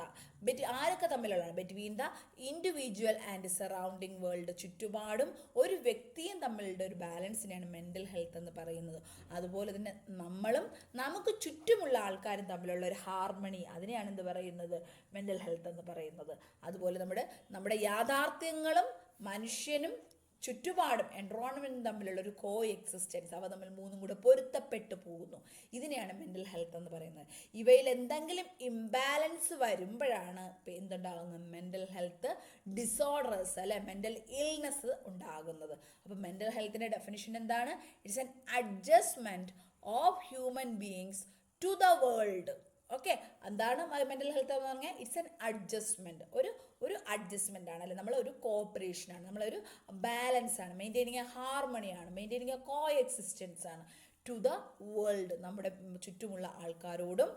ആരൊക്കെ തമ്മിലുള്ളതാണ്? Between the individual and surrounding world. ചുറ്റുപാടും ഒരു വ്യക്തിയും തമ്മിലുള്ള ഒരു ബാലൻസിനെയാണ് മെൻ്റൽ ഹെൽത്ത് എന്ന് പറയുന്നത്. അതുപോലെ തന്നെ നമുക്ക് ചുറ്റുമുള്ള ആൾക്കാരും തമ്മിലുള്ള ഒരു ഹാർമണി, അതിനെയാണ് എന്ത് പറയുന്നത്? മെൻ്റൽ ഹെൽത്ത് എന്ന് പറയുന്നത്. അതുപോലെ നമ്മുടെ യാഥാർത്ഥ്യങ്ങളും മനുഷ്യനും ചുറ്റുപാടും എൻവയോൺമെൻറ്റും തമ്മിലുള്ള ഒരു കോ എക്സിസ്റ്റൻസ്, അവ തമ്മിൽ 3 കൂടെ പൊരുത്തപ്പെട്ടു പോകുന്നു. ഇതിനെയാണ് മെൻ്റൽ ഹെൽത്ത് എന്ന് പറയുന്നത്. ഇവയിൽ എന്തെങ്കിലും ഇംബാലൻസ് വരുമ്പോഴാണ് എന്തുണ്ടാകുന്നത്? മെൻ്റൽ ഹെൽത്ത് ഡിസോർഡേഴ്സ് അല്ലെ, മെൻ്റൽ ഇൽനെസ് ഉണ്ടാകുന്നത്. അപ്പോൾ മെൻ്റൽ ഹെൽത്തിൻ്റെ ഡെഫിനിഷൻ എന്താണ്? It's an adjustment of human beings to the world. Okay, എന്താണ് മെൻ്റൽ ഹെൽത്ത് എന്ന് പറഞ്ഞാൽ? ഇറ്റ്സ് ആൻ അഡ്ജസ്റ്റ്മെൻറ്റ്, ഒരു അഡ്ജസ്റ്റ്മെൻ്റ് ആണ്, അല്ലെ നമ്മളൊരു കോപ്പറേഷനാണ്, നമ്മളൊരു ബാലൻസ് ആണ്, മെയിൻറ്റെയിനിങ് എ ഹാർമണിയാണ്, മെയിൻറ്റെയിനിങ് എ കോ എക്സിസ്റ്റൻസ് ആണ് ടു ദ വേൾഡ്, നമ്മുടെ ചുറ്റുമുള്ള ആൾക്കാരോടും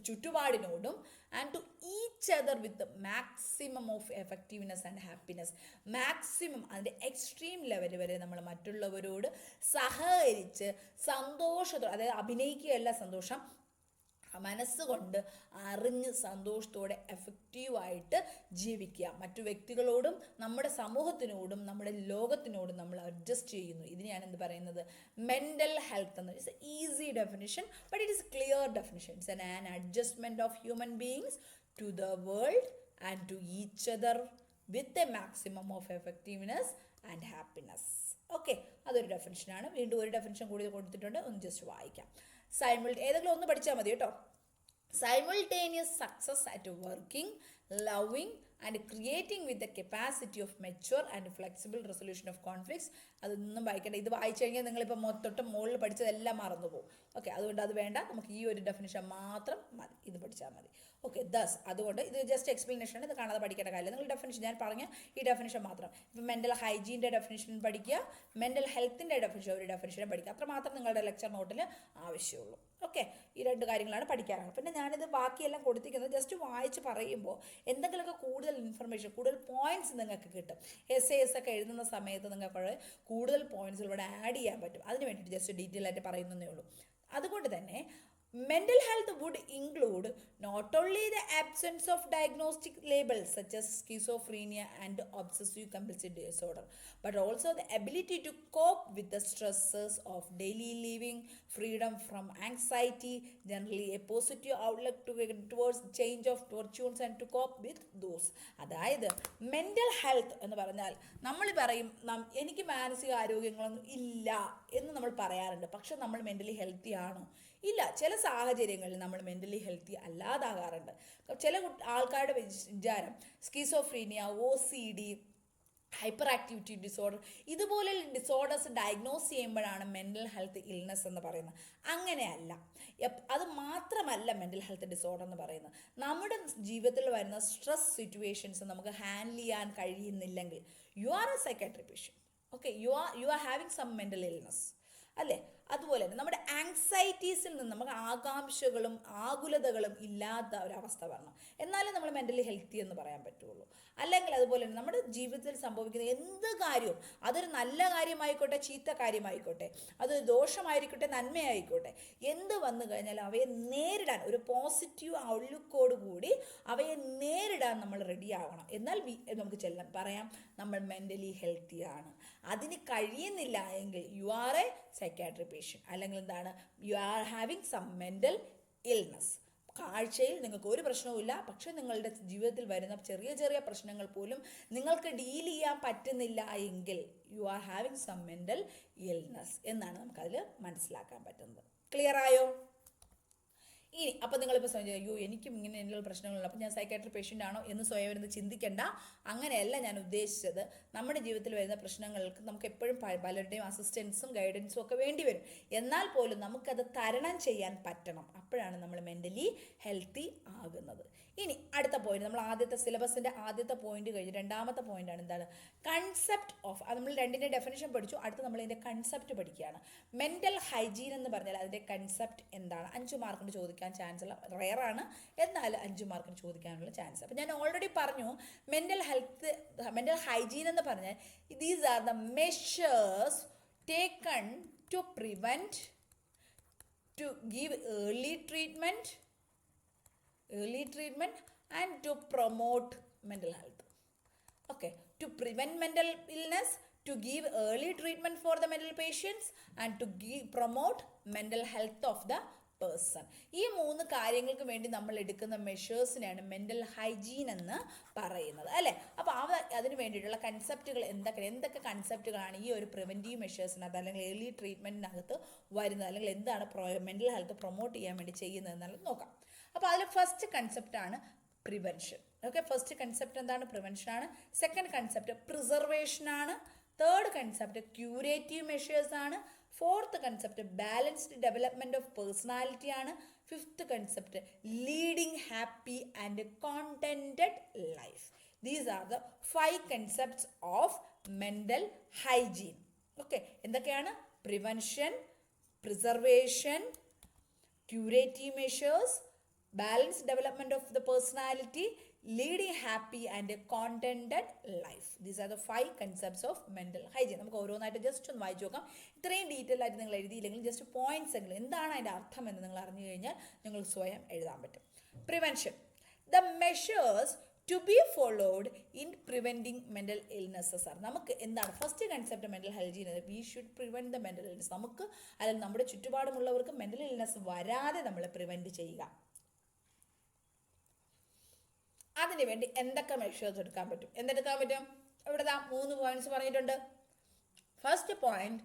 ചുറ്റുപാടിനോടും, and to each other with maximum of effectiveness and happiness. Maximum അതിൻ്റെ എക്സ്ട്രീം ലെവൽ വരെ നമ്മൾ മറ്റുള്ളവരോട് സഹകരിച്ച് സന്തോഷത്തോടെ, അതായത് അഭിനയിക്കുകയല്ല സന്തോഷം, മനസ്സുകൊണ്ട് അറിഞ്ഞ് സന്തോഷത്തോടെ എഫക്റ്റീവായിട്ട് ജീവിക്കുക. മറ്റു വ്യക്തികളോടും നമ്മുടെ സമൂഹത്തിനോടും നമ്മുടെ ലോകത്തിനോടും നമ്മൾ അഡ്ജസ്റ്റ് ചെയ്യുന്നു. ഇതിനെയാണ് എന്ത് പറയുന്നത്? മെൻ്റൽ ഹെൽത്ത് എന്ന്. It's a easy definition, but it is clear definition. It's an adjustment of human beings to the world and to each other with a maximum of effectiveness and happiness. Okay, അതൊരു ഡെഫിനിഷനാണ്. വീണ്ടും ഒരു definition കൂടി കൊടുത്തിട്ടുണ്ട്, ഒന്ന് just വായിക്കാം. ഏതെങ്കിലും ഒന്ന് പഠിച്ചാൽ മതി കേട്ടോ. Simultaneous success at working, loving and creating with the capacity of mature and flexible resolution of conflicts. അതൊന്നും വായിക്കേണ്ട. ഇത് വായിച്ചു കഴിഞ്ഞാൽ നിങ്ങളിപ്പോൾ തൊട്ട് മുകളിൽ പഠിച്ചതെല്ലാം മറന്നു പോകും. ഓക്കെ, അതുകൊണ്ട് അത് വേണ്ട, നമുക്ക് ഈ ഒരു ഡെഫിനിഷൻ മാത്രം മതി, ഇത് പഠിച്ചാൽ മതി. ഓക്കെ, അതുകൊണ്ട് ഇത് ജസ്റ്റ് എക്സ്പ്ലനേഷൻ ആണ്, ഇത് കാണാതെ പഠിക്കേണ്ട കാര്യമില്ല. നിങ്ങൾ ഡെഫിനിഷൻ ഞാൻ പറഞ്ഞ ഈ ഡെഫിനിഷൻ മാത്രം. ഇപ്പം മെൻ്റൽ ഹൈജീൻ്റെ ഡെഫിനിഷൻ പഠിക്കുക, മെൻ്റൽ ഹെൽത്തിൻ്റെ ഒരു ഡെഫിനിഷൻ പഠിക്കുക. അത്രമാത്രം നിങ്ങളുടെ ലെക്ചർ നോട്ടിൽ ആവശ്യമുള്ളൂ. ഓക്കെ. ഓക്കെ, ഈ 2 കാര്യങ്ങളാണ് പഠിക്കാനാണ്. പിന്നെ ഞാനിത് ബാക്കിയെല്ലാം കൊടുത്തിരിക്കുന്നത് ജസ്റ്റ് വായിച്ച് പറയുമ്പോൾ എന്തെങ്കിലുമൊക്കെ കൂടുതൽ ഇൻഫർമേഷൻ, കൂടുതൽ പോയിന്റ്സ് നിങ്ങൾക്ക് കിട്ടും. എസ് ഒക്കെ എഴുതുന്ന സമയത്ത് നിങ്ങൾക്ക് കൂടുതൽ പോയിന്റ്സ് ഇവിടെ ആഡ് ചെയ്യാൻ പറ്റും. അതിന് വേണ്ടിയിട്ട് ജസ്റ്റ് ഡീറ്റെയിൽ ആയിട്ട് പറയുന്നതേ ഉള്ളൂ. അതുകൊണ്ട് തന്നെ mental health would include not only the absence of diagnostic labels such as schizophrenia and obsessive compulsive disorder, but also the ability to cope with the stresses of daily living, freedom from anxiety, generally a positive outlook towards change of fortunes and to cope with those. അതായത് mental health എന്ന് പറഞ്ഞാൽ നമ്മൾ പറയും എനിക്ക് മാനസിക ആരോഗ്യങ്ങളൊന്നും ഇല്ല എന്ന് നമ്മൾ പറയാറുണ്ട്. പക്ഷെ നമ്മൾ മെൻ്റലി ഹെൽത്തി ആണോ? ഇല്ല. ചില സാഹചര്യങ്ങളിൽ നമ്മൾ മെൻ്റലി ഹെൽത്തി അല്ലാതാകാറുണ്ട്. ചില ആൾക്കാരുടെ വിചാരം schizophrenia, OCD, hyper activity disorder ഇതുപോലെ ഡിസോർഡേഴ്സ് ഡയഗ്നോസ് ചെയ്യുമ്പോഴാണ് മെൻ്റൽ ഹെൽത്ത് ഇൽനെസ് എന്ന് പറയുന്നത്. അങ്ങനെയല്ല. അത് മാത്രമല്ല മെൻ്റൽ ഹെൽത്ത് ഡിസോർഡർ എന്ന് പറയുന്നത്. നമ്മുടെ ജീവിതത്തിൽ വരുന്ന സ്ട്രെസ് സിറ്റുവേഷൻസ് നമുക്ക് ഹാൻഡിൽ ചെയ്യാൻ കഴിയുന്നില്ലെങ്കിൽ you are a psychiatry patient. Okay, you are having some mental illness അല്ലേ? അതുപോലെ തന്നെ നമ്മുടെ ആങ്സൈറ്റീസിൽ നിന്ന് നമുക്ക് ആകാംക്ഷകളും ആകുലതകളും ഇല്ലാത്ത ഒരവസ്ഥ വരണം. എന്നാലും നമ്മൾ മെൻ്റലി ഹെൽത്തി എന്ന് പറയാൻ പറ്റുള്ളൂ. അല്ലെങ്കിൽ അതുപോലെ തന്നെ നമ്മുടെ ജീവിതത്തിൽ സംഭവിക്കുന്ന എന്ത് കാര്യവും, അതൊരു നല്ല കാര്യമായിക്കോട്ടെ ചീത്ത കാര്യമായിക്കോട്ടെ, അതൊരു ദോഷമായിരിക്കട്ടെ നന്മയായിക്കോട്ടെ, എന്ത് വന്നു കഴിഞ്ഞാലും അവയെ നേരിടാൻ ഒരു പോസിറ്റീവ് ഔട്ട്ലുക്കോട് കൂടി അവയെ നേരിടാൻ നമ്മൾ റെഡി ആവണം. എന്നാൽ നമുക്ക് പറയാം നമ്മൾ മെൻ്റലി ഹെൽത്തി ആണ്. അതിന് കഴിയുന്നില്ല എങ്കിൽ you are a psychiatry patient, അല്ലെങ്കിൽ എന്താണ്, you are having some mental illness. കാഴ്ചയിൽ നിങ്ങൾക്ക് ഒരു പ്രശ്നവുമില്ല, പക്ഷെ നിങ്ങളുടെ ജീവിതത്തിൽ വരുന്ന ചെറിയ ചെറിയ പ്രശ്നങ്ങൾ പോലും നിങ്ങൾക്ക് ഡീൽ ചെയ്യാൻ പറ്റുന്നില്ല എങ്കിൽ you are having some mental illness എന്നാണ് നമുക്കതിൽ മനസ്സിലാക്കാൻ പറ്റുന്നത്. ക്ലിയർ ആയോ? ഇനി അപ്പോൾ നിങ്ങളിപ്പോൾ അയ്യോ എനിക്കും ഇങ്ങനെ എന്നുള്ള പ്രശ്നങ്ങളുണ്ട്, അപ്പോൾ ഞാൻ സൈക്കാട്രി പേഷ്യൻ്റ് ആണോ എന്ന് സ്വയം ഇരുന്ന് ചിന്തിക്കേണ്ട. അങ്ങനെയല്ല ഞാൻ ഉദ്ദേശിച്ചത്. നമ്മുടെ ജീവിതത്തിൽ വരുന്ന പ്രശ്നങ്ങൾക്ക് നമുക്ക് എപ്പോഴും പലരുടെയും അസിസ്റ്റൻസും ഗൈഡൻസും ഒക്കെ വേണ്ടി വരും. എന്നാൽ പോലും നമുക്കത് തരണം ചെയ്യാൻ പറ്റണം. അപ്പോഴാണ് നമ്മൾ മെൻ്റലി ഹെൽത്തി ആകുന്നത്. ഇനി അടുത്ത പോയിന്റ്, നമ്മൾ ആദ്യത്തെ സിലബസിൻ്റെ ആദ്യത്തെ പോയിന്റ് കഴിഞ്ഞ് രണ്ടാമത്തെ പോയിന്റാണ് എന്താണ്, കൺസെപ്റ്റ് ഓഫ്. അത് നമ്മൾ രണ്ടിൻ്റെ ഡെഫിനിഷൻ പഠിച്ചു. അടുത്ത് നമ്മൾ ഇതിൻ്റെ കൺസെപ്റ്റ് പഠിക്കുകയാണ്. മെൻ്റൽ ഹൈജീൻ എന്ന് പറഞ്ഞാൽ അതിൻ്റെ കൺസെപ്റ്റ് എന്താണ്? 5 മാർക്കിന് ചോദിക്കാൻ ചാൻസ് ഉള്ള, റെയറാണ്, എന്നാൽ 5 മാർക്കിന് ചോദിക്കാനുള്ള ചാൻസ്. അപ്പം ഞാൻ ഓൾറെഡി പറഞ്ഞു മെൻ്റൽ ഹൈജീൻ എന്ന് പറഞ്ഞാൽ these are the measures taken to prevent, to give early treatment and to promote mental health. Okay, to prevent mental illness, to give early treatment for the mental patients and to promote mental health of the person. ഈ 3 കാര്യങ്ങൾക്ക് വേണ്ടി നമ്മൾ എടുക്കുന്ന മെഷേഴ്സിനെയാണ് mental hygiene എന്ന് പറയുന്നത് അല്ലേ? അപ്പോൾ അതിന് വേണ്ടിയിട്ടുള്ള കൺസെപ്റ്റുകൾ എന്തൊക്കെ കൺസെപ്റ്റുകളാണ് ഈ ഒരു പ്രിവെൻറ്റീവ് മെഷേഴ്സിനകത്ത് അല്ലെങ്കിൽ ഏർലി ട്രീറ്റ്മെൻറ്റിനകത്ത് വരുന്നത്, അല്ലെങ്കിൽ എന്താണ് മെൻ്റൽ ഹെൽത്ത് പ്രൊമോട്ട് ചെയ്യാൻ വേണ്ടി ചെയ്യുന്നത് എന്നുള്ളത് നോക്കാം. അപ്പോൾ അതിൽ ഫസ്റ്റ് കൺസെപ്റ്റാണ് പ്രിവെൻഷൻ. ഓക്കെ, ഫസ്റ്റ് കൺസെപ്റ്റ് എന്താണ്? പ്രിവെൻഷനാണ്. സെക്കൻഡ് കൺസെപ്റ്റ് പ്രിസർവേഷനാണ്. തേർഡ് കൺസെപ്റ്റ് ക്യൂരേറ്റീവ് മെഷേഴ്സ് ആണ്. Fourth concept balanced development of personality ആണ്. Fifth concept leading happy and contented life. These are the 5 concepts of mental hygiene. Okay, എന്തൊക്കെയാണ്? Prevention, preservation, curative measures, balanced development of the personality, leading happy and a contented life. These are the 5 concepts of mental hygiene. നമുക്ക് ഓരോന്നായിട്ട് just ഒന്ന് വായിച്ചു നോക്കാം. ഇത്രയും detail ആയിട്ട് നിങ്ങൾ എഴുതിയില്ലെങ്കിൽ just points എങ്കിലും എന്താണ് അതിൻ്റെ അർത്ഥം എന്ന് നിങ്ങൾ അറിഞ്ഞു കഴിഞ്ഞാൽ നിങ്ങൾ സ്വയം എഴുതാൻ പറ്റും. Prevention, the measures to be followed in preventing mental illnesses are. നമുക്ക് എന്താണ് first concept mental hygiene? We should prevent the mental illness. നമുക്ക് അല്ലെങ്കിൽ നമ്മുടെ ചുറ്റുപാടുമുള്ളവർക്ക് മെൻ്റൽ ഇൽനെസ് വരാതെ നമ്മൾ പ്രിവെൻറ്റ് ചെയ്യുക. അതിന് വേണ്ടി എന്തൊക്കെ മെഷേഴ്സ് എടുക്കാൻ പറ്റും? എന്തെടുക്കാൻ പറ്റും? ഇവിടെ 3 പോയിന്റ്സ് പറഞ്ഞിട്ടുണ്ട്. First point,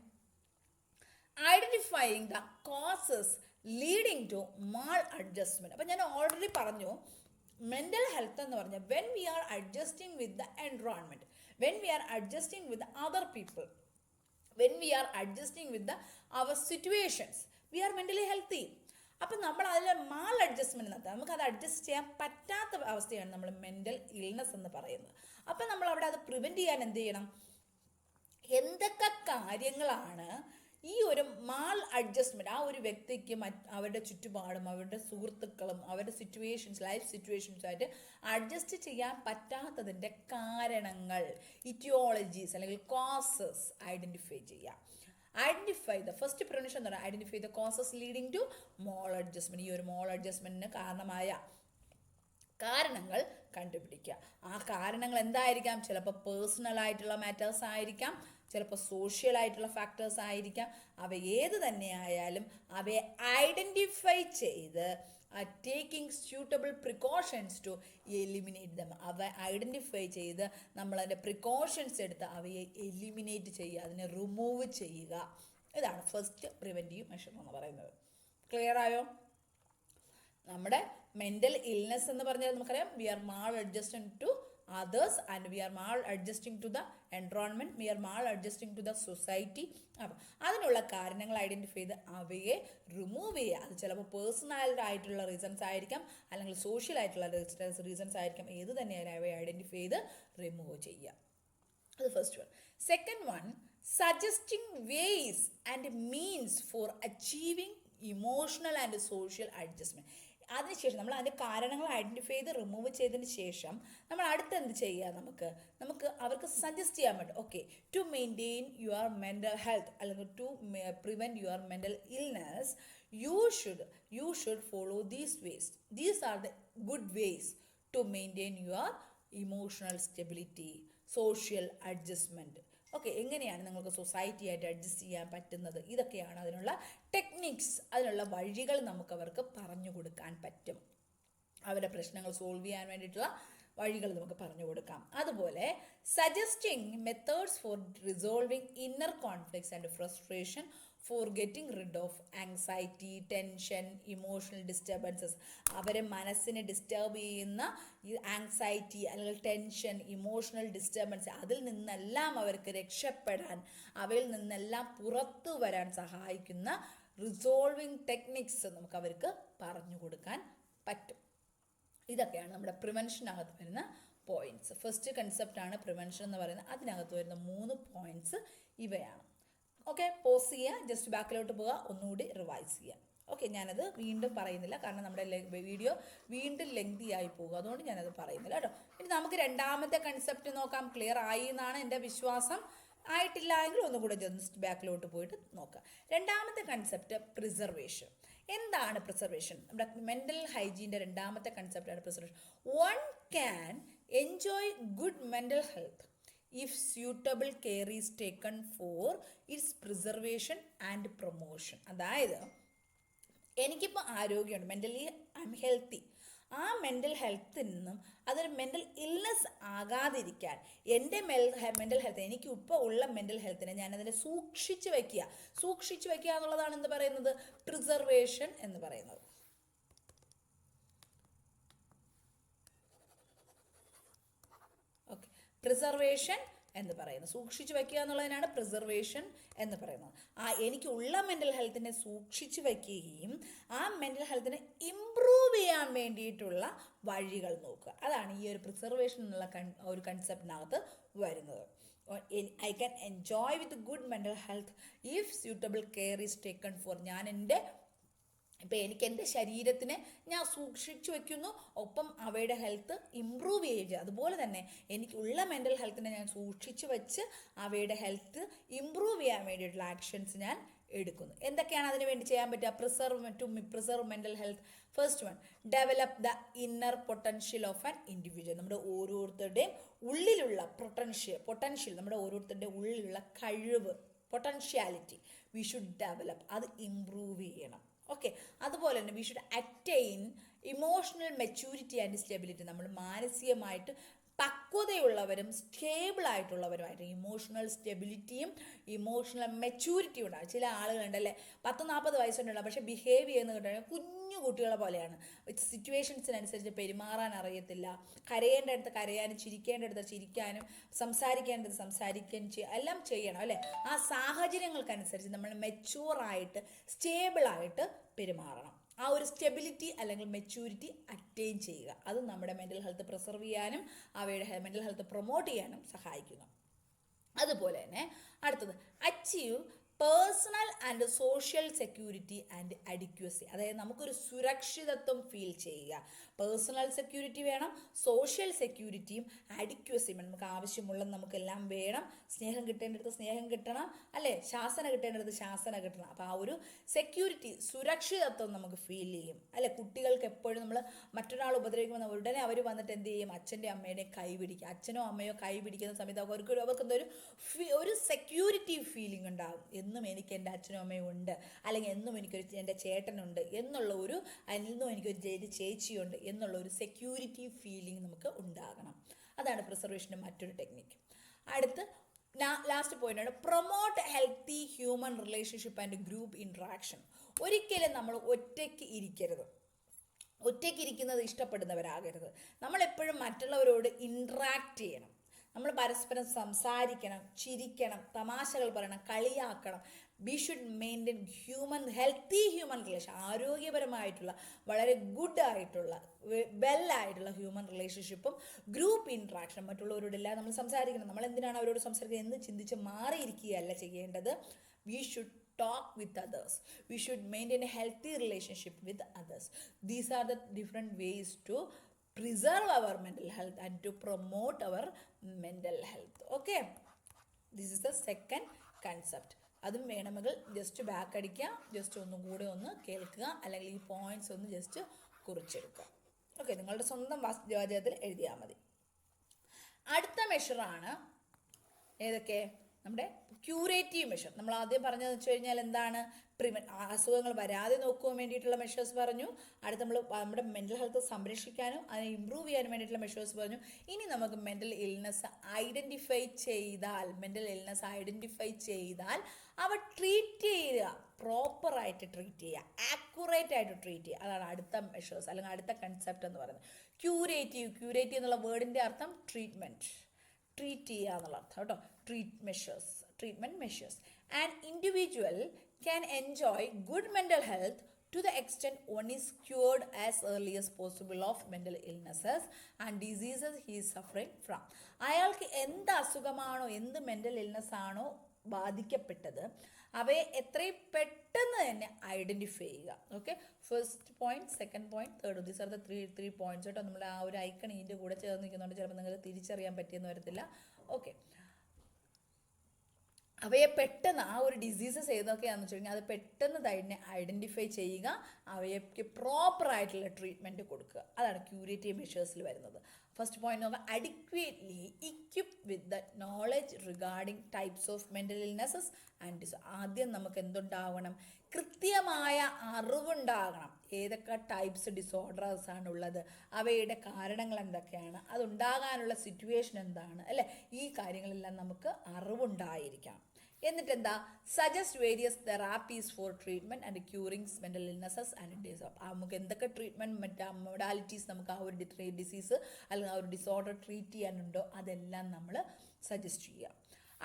identifying the causes leading to maladjustment. അപ്പം ഞാൻ ഓൾറെഡി പറഞ്ഞു മെൻ്റൽ ഹെൽത്ത് എന്ന് പറഞ്ഞാൽ when we are adjusting with the environment, when we are adjusting with other people, when we are adjusting with our situations, we are mentally healthy. അപ്പം നമ്മൾ അതിൽ mall adjustment നടത്താം. നമുക്കത് അഡ്ജസ്റ്റ് ചെയ്യാൻ പറ്റാത്ത അവസ്ഥയാണ് നമ്മൾ മെൻ്റൽ ഇൽനെസ് എന്ന് പറയുന്നത്. അപ്പം നമ്മൾ അവിടെ അത് പ്രിവെൻറ്റ് ചെയ്യാൻ എന്ത് ചെയ്യണം? എന്തൊക്കെ കാര്യങ്ങളാണ് ഈ ഒരു മാൾ അഡ്ജസ്റ്റ്മെൻറ്റ് ആ ഒരു വ്യക്തിക്ക് അവരുടെ ചുറ്റുപാടും അവരുടെ സുഹൃത്തുക്കളും അവരുടെ സിറ്റുവേഷൻസ് ലൈഫ് സിറ്റുവേഷൻസുമായിട്ട് അഡ്ജസ്റ്റ് ചെയ്യാൻ പറ്റാത്തതിൻ്റെ കാരണങ്ങൾ ഇറ്റിയോളജീസ് അല്ലെങ്കിൽ കോസസ് ഐഡൻറ്റിഫൈ ചെയ്യാം. ഐഡൻറ്റിഫൈ ദ ഫസ്റ്റ് പ്രിവെൻഷൻ എന്ന് പറഞ്ഞാൽ identify the causes leading to mall adjustment. ഈ ഒരു മോൾ അഡ്ജസ്റ്റ്മെൻറ്റിന് കാരണമായ കാരണങ്ങൾ കണ്ടുപിടിക്കുക. ആ കാരണങ്ങൾ എന്തായിരിക്കാം? ചിലപ്പോൾ പേഴ്സണൽ ആയിട്ടുള്ള മാറ്റേഴ്സ് ആയിരിക്കാം, ചിലപ്പോൾ സോഷ്യൽ ആയിട്ടുള്ള ഫാക്ടേഴ്സ് ആയിരിക്കാം. അവ ഏത് തന്നെയായാലും അവയെ ഐഡൻറ്റിഫൈ ചെയ്ത് taking suitable precautions to eliminate them. അവ ഐഡൻറ്റിഫൈ ചെയ്ത് നമ്മളതിൻ്റെ പ്രിക്കോഷൻസ് എടുത്ത് അവയെ എലിമിനേറ്റ് ചെയ്യുക, അതിനെ റിമൂവ് ചെയ്യുക. ഇതാണ് ഫസ്റ്റ് പ്രിവെൻറ്റീവ് മെഷർ എന്ന് പറയുന്നത്. ക്ലിയർ ആയോ? നമ്മുടെ മെൻ്റൽ ഇൽനെസ് എന്ന് പറഞ്ഞാൽ നമുക്കറിയാം we are maladjusting to others and we are mal adjusting to the environment, we are mal adjusting to the society. അപ്പോൾ അതിനുള്ള കാരണങ്ങൾ ഐഡൻറ്റിഫൈ ചെയ്ത് അവയെ റിമൂവ് ചെയ്യുക. അത് ചിലപ്പോൾ പേഴ്സണൽ ആയിട്ടുള്ള റീസൺസ് ആയിരിക്കാം, അല്ലെങ്കിൽ സോഷ്യൽ ആയിട്ടുള്ള റീസൺസ് ആയിരിക്കാം. ഏത് തന്നെയായാലും അവയെ ഐഡൻറ്റിഫൈ ചെയ്ത് റിമൂവ് ചെയ്യുക. അത് first one. Second one, suggesting ways and means for achieving emotional and social adjustment. അതിനുശേഷം നമ്മൾ അതിൻ്റെ കാരണങ്ങൾ ഐഡൻറ്റിഫൈ ചെയ്ത് റിമൂവ് ചെയ്തതിന് ശേഷം നമ്മൾ അടുത്ത് എന്ത് ചെയ്യുക? നമുക്ക് അവർക്ക് സജസ്റ്റ് ചെയ്യാൻ പറ്റും. Okay, to maintain your mental health അല്ലെങ്കിൽ to prevent your mental illness you should follow these ways. These are the good ways to maintain your emotional stability, social adjustment. Okay, എങ്ങനെയാണ് നിങ്ങൾക്ക് സൊസൈറ്റി ആയിട്ട് adjust ചെയ്യാൻ പറ്റുന്നത്? ഇതൊക്കെയാണ് അതിനുള്ള techniques, അതിനുള്ള വഴികൾ നമുക്ക് അവർക്ക് പറഞ്ഞു കൊടുക്കാൻ പറ്റും. അവരുടെ പ്രശ്നങ്ങൾ സോൾവ് ചെയ്യാൻ വേണ്ടിയിട്ടുള്ള വഴികൾ നമുക്ക് പറഞ്ഞു കൊടുക്കാം. അതുപോലെ suggesting methods four resolving inner conflicts and frustration, for getting rid of anxiety, tension, emotional disturbances. അവരെ മനസ്സിനെ ഡിസ്റ്റർബ് ചെയ്യുന്ന ഈ ആങ്സൈറ്റി അല്ലെങ്കിൽ ടെൻഷൻ, ഇമോഷണൽ ഡിസ്റ്റർബൻസ്, അതിൽ നിന്നെല്ലാം അവർക്ക് രക്ഷപ്പെടാൻ, അവയിൽ നിന്നെല്ലാം പുറത്തു വരാൻ സഹായിക്കുന്ന റിസോൾവിങ് ടെക്നിക്സ് നമുക്ക് അവർക്ക് പറഞ്ഞു കൊടുക്കാൻ പറ്റും. ഇതൊക്കെയാണ് നമ്മുടെ പ്രിവെൻഷനകത്ത് വരുന്ന പോയിൻറ്റ്സ്. ഫസ്റ്റ് കൺസെപ്റ്റാണ് പ്രിവെൻഷൻ എന്ന് പറയുന്നത്. അതിനകത്ത് വരുന്ന 3 പോയിൻറ്റ്സ് ഇവയാണ്. ഓക്കെ, പോസ് ചെയ്യുക, ജസ്റ്റ് ബാക്കിലോട്ട് പോവുക, ഒന്നുകൂടി റിവൈസ് ചെയ്യുക. ഓക്കെ, ഞാനത് വീണ്ടും പറയുന്നില്ല, കാരണം നമ്മുടെ വീഡിയോ വീണ്ടും ലെങ്തി ആയി പോകും, അതുകൊണ്ട് ഞാനത് പറയുന്നില്ല കേട്ടോ. ഇനി നമുക്ക് രണ്ടാമത്തെ കൺസെപ്റ്റ് നോക്കാം. ക്ലിയർ ആയി എന്നാണ് എൻ്റെ വിശ്വാസം. ആയിട്ടില്ല എങ്കിൽ ഒന്നുകൂടെ ജസ്റ്റ് ബാക്കിലോട്ട് പോയിട്ട് നോക്കാം. രണ്ടാമത്തെ കൺസെപ്റ്റ് പ്രിസർവേഷൻ. എന്താണ് പ്രിസർവേഷൻ? നമ്മുടെ മെൻ്റൽ ഹൈജീൻ്റെ രണ്ടാമത്തെ കൺസെപ്റ്റാണ് preservation. One can enjoy good mental health if suitable care is taken for its preservation and promotion. അതായത് എനിക്കിപ്പോൾ ആരോഗ്യമുണ്ട്, മെൻ്റലി ഐ എം ഹെൽത്തി. ആ മെൻ്റൽ ഹെൽത്തിൽ നിന്നും അതൊരു മെൻ്റൽ ഇൽനെസ് ആകാതിരിക്കാൻ എൻ്റെ മെൻ്റൽ ഹെൽത്ത്, എനിക്ക് ഇപ്പോൾ ഉള്ള മെൻ്റൽ ഹെൽത്തിനെ ഞാനതിനെ സൂക്ഷിച്ച് വയ്ക്കുക എന്നുള്ളതാണ് എന്ത് പറയുന്നത്? പ്രിസർവേഷൻ എന്ന് പറയുന്നത്. ഓക്കെ, പ്രിസർവേഷൻ എന്ന് പറയുന്നത്, സൂക്ഷിച്ചു വയ്ക്കുക എന്നുള്ളതിനാണ് പ്രിസർവേഷൻ എന്ന് പറയുന്നത്. എനിക്കുള്ള മെൻ്റൽ ഹെൽത്തിനെ സൂക്ഷിച്ചു വയ്ക്കുകയും ആ മെൻ്റൽ ഹെൽത്തിനെ ഇമ്പ്രൂവ് ചെയ്യാൻ വേണ്ടിയിട്ടുള്ള വഴികൾ നോക്കുക. അതാണ് ഈ ഒരു പ്രിസർവേഷൻ എന്നുള്ള ഒരു കൺസെപ്റ്റിനകത്ത് വരുന്നത്. I can enjoy with good mental health if suitable care is taken for. ഇപ്പോൾ എനിക്ക് എൻ്റെ ശരീരത്തിനെ ഞാൻ സൂക്ഷിച്ചു വയ്ക്കുന്നു, ഒപ്പം അവയുടെ ഹെൽത്ത് ഇമ്പ്രൂവ് ചെയ്യുക. അതുപോലെ തന്നെ എനിക്കുള്ള മെൻ്റൽ ഹെൽത്തിനെ ഞാൻ സൂക്ഷിച്ചു വെച്ച് അവയുടെ ഹെൽത്ത് ഇമ്പ്രൂവ് ചെയ്യാൻ വേണ്ടിയിട്ടുള്ള ആക്ഷൻസ് ഞാൻ എടുക്കുന്നു. എന്തൊക്കെയാണ് അതിന് വേണ്ടി ചെയ്യാൻ പറ്റുക? Preserve mental health. First one, develop the inner potential of an individual. നമ്മുടെ ഓരോരുത്തരുടെയും ഉള്ളിലുള്ള പൊട്ടൻഷ്യൽ നമ്മുടെ ഓരോരുത്തരുടെയും ഉള്ളിലുള്ള കഴിവ്, പൊട്ടൻഷ്യാലിറ്റി വി ഷുഡ് ഡെവലപ്പ്, അത് ഇമ്പ്രൂവ് ചെയ്യണം. ഓക്കെ, അതുപോലെ തന്നെ we should attain emotional maturity and stability. നമ്മൾ മാനസികമായിട്ട് പക്വതയുള്ളവരും സ്റ്റേബിളായിട്ടുള്ളവരുമായിട്ട് ഇമോഷണൽ സ്റ്റെബിലിറ്റിയും ഇമോഷണൽ മെച്യൂരിറ്റിയും ഉണ്ടാകും. ചില ആളുകളുണ്ടല്ലേ 10-40 വയസ്സുണ്ടല്ലോ, പക്ഷേ ബിഹേവ് ചെയ്യുന്നത് കേട്ടാൽ കുഞ്ഞു കുട്ടികളെ പോലെയാണ്. സിറ്റുവേഷൻസിനനുസരിച്ച് പെരുമാറാൻ അറിയത്തില്ല, കരയേണ്ടടുത്ത് കരയാനും ചിരിക്കേണ്ടടുത്ത് ചിരിക്കാനും സംസാരിക്കേണ്ടത് സംസാരിക്കാനും എല്ലാം ചെയ്യണം അല്ലേ. ആ സാഹചര്യങ്ങൾക്കനുസരിച്ച് നമ്മൾ മെച്യൂറായിട്ട് സ്റ്റേബിളായിട്ട് പെരുമാറണം. ആ ഒരു സ്റ്റെബിലിറ്റി അല്ലെങ്കിൽ മെച്യൂരിറ്റി അറ്റൈൻ ചെയ്യുക. അത് നമ്മുടെ മെൻ്റൽ ഹെൽത്ത് പ്രിസർവ് ചെയ്യാനും അവയുടെ മെൻ്റൽ ഹെൽത്ത് പ്രൊമോട്ട് ചെയ്യാനും സഹായിക്കുന്നു. അതുപോലെ തന്നെ അടുത്തത്, achieve personal and social security and adequacy. അതായത് നമുക്കൊരു സുരക്ഷിതത്വം ഫീൽ ചെയ്യുക. പേഴ്സണൽ സെക്യൂരിറ്റി വേണം, സോഷ്യൽ സെക്യൂരിറ്റിയും അഡിക്വസിയും വേണം. നമുക്ക് ആവശ്യമുള്ളത് നമുക്കെല്ലാം വേണം. സ്നേഹം കിട്ടേണ്ടടുത്ത് സ്നേഹം കിട്ടണം, അല്ലേ? ശാസന കിട്ടേണ്ടടുത്ത് ശാസന കിട്ടണം. അപ്പോൾ ആ ഒരു സെക്യൂരിറ്റി, സുരക്ഷിതത്വം നമുക്ക് ഫീൽ ചെയ്യും, അല്ലെ? കുട്ടികൾക്ക് എപ്പോഴും നമ്മൾ മറ്റൊരാൾ ഉപദ്രവിക്കുമ്പോൾ ഉടനെ അവർ വന്നിട്ട് എന്ത് ചെയ്യും? അച്ഛൻ്റെ അമ്മേനെ കൈ പിടിക്കുക. അച്ഛനോ അമ്മയോ കൈ പിടിക്കുന്ന സമയത്ത് അവർക്ക് സെക്യൂരിറ്റി ഫീലിംഗ് ഉണ്ടാകും. എന്നും എനിക്ക് എൻ്റെ അച്ഛനും അമ്മയും ഉണ്ട്, അല്ലെങ്കിൽ എന്നും എനിക്കൊരു എൻ്റെ ചേട്ടനുണ്ട് എന്നുള്ള ഒരു, എന്നും എനിക്കൊരു ചേച്ചിയുണ്ട് എന്നുള്ള ഒരു സെക്യൂരിറ്റി ഫീലിംഗ് നമുക്ക് ഉണ്ടാകണം. അതാണ് പ്രിസർവേഷൻ്റെ മറ്റൊരു ടെക്നിക്ക്. അടുത്ത് ലാസ്റ്റ് പോയിന്റാണ് promote healthy human relationship and group interaction. ഒരിക്കലും നമ്മൾ ഒറ്റയ്ക്ക് ഇരിക്കരുത്. ഒറ്റയ്ക്കിരിക്കുന്നത് ഇഷ്ടപ്പെടുന്നവരാകരുത്. നമ്മളെപ്പോഴും മറ്റുള്ളവരോട് ഇൻട്രാക്ട് ചെയ്യണം. നമ്മൾ പരസ്പരം സംസാരിക്കണം, ചിരിക്കണം, തമാശകൾ പറയണം, കളിയാക്കണം. We should maintain healthy human relation, ആരോഗ്യപരമായിട്ടുള്ള വളരെ ഗുഡ് ആയിട്ടുള്ള വെല്ലായിട്ടുള്ള ഹ്യൂമൻ റിലേഷൻഷിപ്പും ഗ്രൂപ്പ് ഇൻട്രാക്ഷൻ. മറ്റുള്ളവരോടെല്ലാം നമ്മൾ സംസാരിക്കണം. നമ്മൾ എന്തിനാണ് അവരോട് സംസാരിക്കുന്നത് എന്ന് ചിന്തിച്ച് മാറിയിരിക്കുകയല്ല ചെയ്യേണ്ടത്. We should talk with others. We should maintain a healthy relationship with others. These are the different ways to preserve our mental health and to promote our mental health. Okay, this is the second concept. അതും വേണമെങ്കിൽ just back അടിക്കുക, just ഒന്നും കൂടെ ഒന്ന് കേൾക്കുക, അല്ലെങ്കിൽ ഈ points ഒന്ന് ജസ്റ്റ് കുറിച്ചെടുക്കുക. ഓക്കെ, നിങ്ങളുടെ സ്വന്തം വാചകത്തിൽ എഴുതിയാൽ മതി. അടുത്ത മെഷറാണ് ഏതൊക്കെ? നമ്മുടെ ക്യൂറേറ്റീവ് മെഷർ. നമ്മൾ ആദ്യം പറഞ്ഞതെന്ന് വെച്ച് കഴിഞ്ഞാൽ എന്താണ്? അസുഖങ്ങൾ വരാതെ നോക്കുവാൻ വേണ്ടിയിട്ടുള്ള മെഷേഴ്സ് പറഞ്ഞു. അടുത്ത് നമ്മുടെ മെൻ്റൽ ഹെൽത്ത് സംരക്ഷിക്കാനും അതിനെ ഇമ്പ്രൂവ് ചെയ്യാനും വേണ്ടിയിട്ടുള്ള മെഷേഴ്സ് പറഞ്ഞു. ഇനി നമുക്ക് മെൻ്റൽ ഇൽനെസ് ഐഡൻറ്റിഫൈ ചെയ്താൽ അവ ട്രീറ്റ് ചെയ്യുക, പ്രോപ്പറായിട്ട് ട്രീറ്റ് ചെയ്യുക, ആക്യുറേറ്റ് ആയിട്ട് ട്രീറ്റ് ചെയ്യുക. അതാണ് അടുത്ത മെഷേഴ്സ് അല്ലെങ്കിൽ അടുത്ത കൺസെപ്റ്റ് എന്ന് പറയുന്നത്. ക്യൂറേറ്റീവ് എന്നുള്ള വേർഡിൻ്റെ അർത്ഥം ട്രീറ്റ് ചെയ്യുക എന്നുള്ള അർത്ഥം കേട്ടോ. Treatment measures. An individual can enjoy good mental health to the extent one is cured as early as possible of mental illnesses and diseases he is suffering from. അയാൾക്ക് എന്ത് അസുഖമാണോ, എന്ത് മെൻ്റൽ ഇൽനെസ് ആണോ ബാധിക്കപ്പെട്ടത്, അവയെ എത്രയും പെട്ടെന്ന് തന്നെ ഐഡൻറ്റിഫൈ ചെയ്യുക. Okay, first point, second point, third. These are the three points കേട്ടോ. നമ്മൾ ആ ഒരു ഐക്കൺ ഇതിൻ്റെ കൂടെ ചേർന്ന് നിൽക്കുന്നുണ്ട്, ചിലപ്പോൾ നിങ്ങൾക്ക് തിരിച്ചറിയാൻ പറ്റിയെന്ന് വരത്തില്ല. ഓക്കെ, അവയെ പെട്ടെന്ന് ആ ഒരു ഡിസീസസ് ഏതൊക്കെയാണെന്ന് വെച്ച് കഴിഞ്ഞാൽ അത് പെട്ടെന്ന് തന്നെ ഐഡൻറ്റിഫൈ ചെയ്യുക, അവയ്ക്ക് പ്രോപ്പറായിട്ടുള്ള ട്രീറ്റ്മെൻറ്റ് കൊടുക്കുക. അതാണ് ക്യൂറേറ്റീവ് മെഷേഴ്സിൽ വരുന്നത്. ഫസ്റ്റ് പോയിന്റ് നോക്കാം, adequately equip with the knowledge regarding types of mental illnesses and disorder. ആദ്യം നമുക്ക് എന്തുണ്ടാവണം? കൃത്യമായ അറിവുണ്ടാകണം. ഏതൊക്കെ ടൈപ്സ് ഡിസോർഡേഴ്സ് ആണുള്ളത്, അവയുടെ കാരണങ്ങൾ എന്തൊക്കെയാണ്, അതുണ്ടാകാനുള്ള സിറ്റുവേഷൻ എന്താണ്, അല്ലേ? ഈ കാര്യങ്ങളെല്ലാം നമുക്ക് അറിവുണ്ടായിരിക്കണം. എന്നിട്ട് എന്താ? Suggest various therapies for treatment and curings mental illnesses and disorder. നമുക്ക് എന്തൊക്കെ ട്രീറ്റ്മെൻറ്റ് മൊഡാലിറ്റീസ് നമുക്ക് ആ ഒരു ഡിസീസ് അല്ലെങ്കിൽ ആ ഒരു ഡിസോർഡർ ട്രീറ്റ് ചെയ്യാനുണ്ടോ അതെല്ലാം നമ്മൾ സജസ്റ്റ് ചെയ്യുക.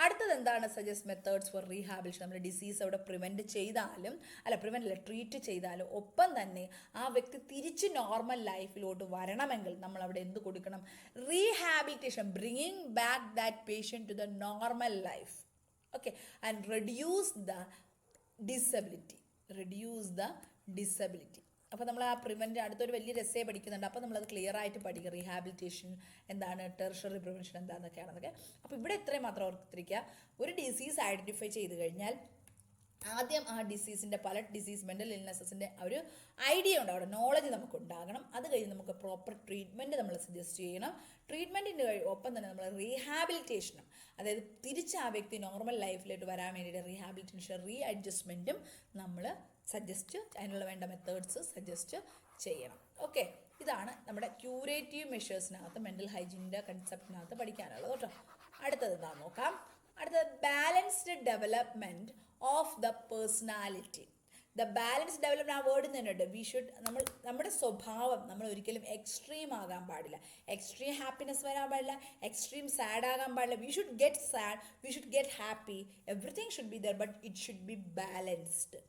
അടുത്തത് എന്താണ്? Suggest methods four rehabilitation. നമ്മൾ ഡിസീസ് അവിടെ ട്രീറ്റ് ചെയ്താലും ഒപ്പം തന്നെ ആ വ്യക്തി തിരിച്ച് നോർമൽ ലൈഫിലോട്ട് വരണമെങ്കിൽ നമ്മൾ അവിടെ എന്ത് കൊടുക്കണം? Rehabilitation, bringing back that patient to the normal life. Okay, and reduce the disability. അപ്പോൾ നമ്മൾ ആ പ്രിവെൻറ്റ് അടുത്തൊരു വലിയ രസയെ പഠിക്കുന്നുണ്ട്. അപ്പോൾ നമ്മളത് ക്ലിയർ ആയിട്ട് പഠിക്കുക. റീഹാബിലിറ്റേഷൻ എന്താണ്, ടെർഷറി പ്രിവെൻഷൻ എന്താണെന്നൊക്കെയാണെന്നൊക്കെ. അപ്പോൾ ഇവിടെ ഇത്രയും മാത്രം ഓർത്തിരിക്കുക. ഒരു ഡിസീസ് ഐഡൻറ്റിഫൈ ചെയ്ത് കഴിഞ്ഞാൽ ആദ്യം ആ ഡിസീസിൻ്റെ പല മെൻ്റൽ ഇൽനെസ്സസിൻ്റെ ഒരു ഐഡിയ ഉണ്ട്, അവിടെ നോളജ് നമുക്ക് ഉണ്ടാകണം. അത് കഴിഞ്ഞ് നമുക്ക് പ്രോപ്പർ ട്രീറ്റ്മെൻറ്റ് നമ്മൾ സജസ്റ്റ് ചെയ്യണം. ട്രീറ്റ്മെൻറ്റിൻ്റെ ഒപ്പം തന്നെ നമ്മൾ റീഹാബിലിറ്റേഷനും, അതായത് തിരിച്ച് ആ വ്യക്തി നോർമൽ ലൈഫിലോട്ട് വരാൻ വേണ്ടിയിട്ട് റീഹാബിലിറ്റേഷൻ, അഡ്ജസ്റ്റ്മെൻറ്റും നമ്മൾ അതിനുള്ള വേണ്ട മെത്തേഡ്സ് സജസ്റ്റ് ചെയ്യണം. ഓക്കെ, ഇതാണ് നമ്മുടെ ക്യൂറേറ്റീവ് മെഷേഴ്സിനകത്ത് മെൻ്റൽ ഹൈജീനിൻ്റെ കൺസെപ്റ്റിനകത്ത് പഠിക്കാനുള്ളത് കേട്ടോ. അടുത്തത് എന്താണെന്ന് നോക്കാം. അടുത്തത് balanced development of the personality. The balance development ആ വേർഡിൽ തന്നെയുണ്ട്. നമ്മുടെ സ്വഭാവം നമ്മൾ ഒരിക്കലും എക്സ്ട്രീം ആകാൻ പാടില്ല. എക്സ്ട്രീം ഹാപ്പിനെസ് വരാൻ പാടില്ല, എക്സ്ട്രീം സാഡ് ആകാൻ പാടില്ല. We should get sad, we should get happy, everything should be there, but it should be balanced.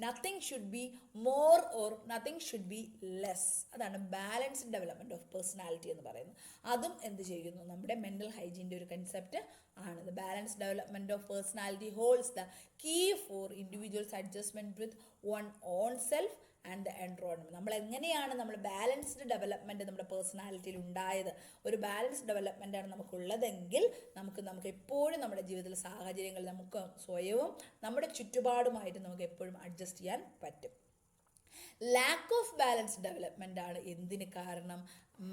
Nothing should be more or nothing should be less. അതാണ് balanced development of personality എന്ന് പറയുന്നത്. അതും എന്ത് ചെയ്യുന്നു, നമ്മുടെ mental ഹൈജീൻ്റെ ഒരു concept ആണ്. The balance development of personality holds the key for individuals adjustment with one own self and the environment. നമ്മൾ എങ്ങനെയാണ് നമ്മൾ ബാലൻസ്ഡ് ഡെവലപ്മെൻറ്റ് നമ്മുടെ പേഴ്സണാലിറ്റിയിൽ ഉണ്ടായത്, ഒരു ബാലൻസ്ഡ് ഡെവലപ്മെൻറ്റാണ് നമുക്കുള്ളതെങ്കിൽ നമുക്ക് എപ്പോഴും നമ്മുടെ ജീവിതത്തിലെ സാഹചര്യങ്ങൾ നമുക്ക് സ്വയവും നമ്മുടെ ചുറ്റുപാടുമായിട്ട് നമുക്ക് എപ്പോഴും അഡ്ജസ്റ്റ് ചെയ്യാൻ പറ്റും. ലാക്ക് ഓഫ് ബാലൻസ് ഡെവലപ്മെൻ്റ് ആണ് എന്തിന് കാരണം,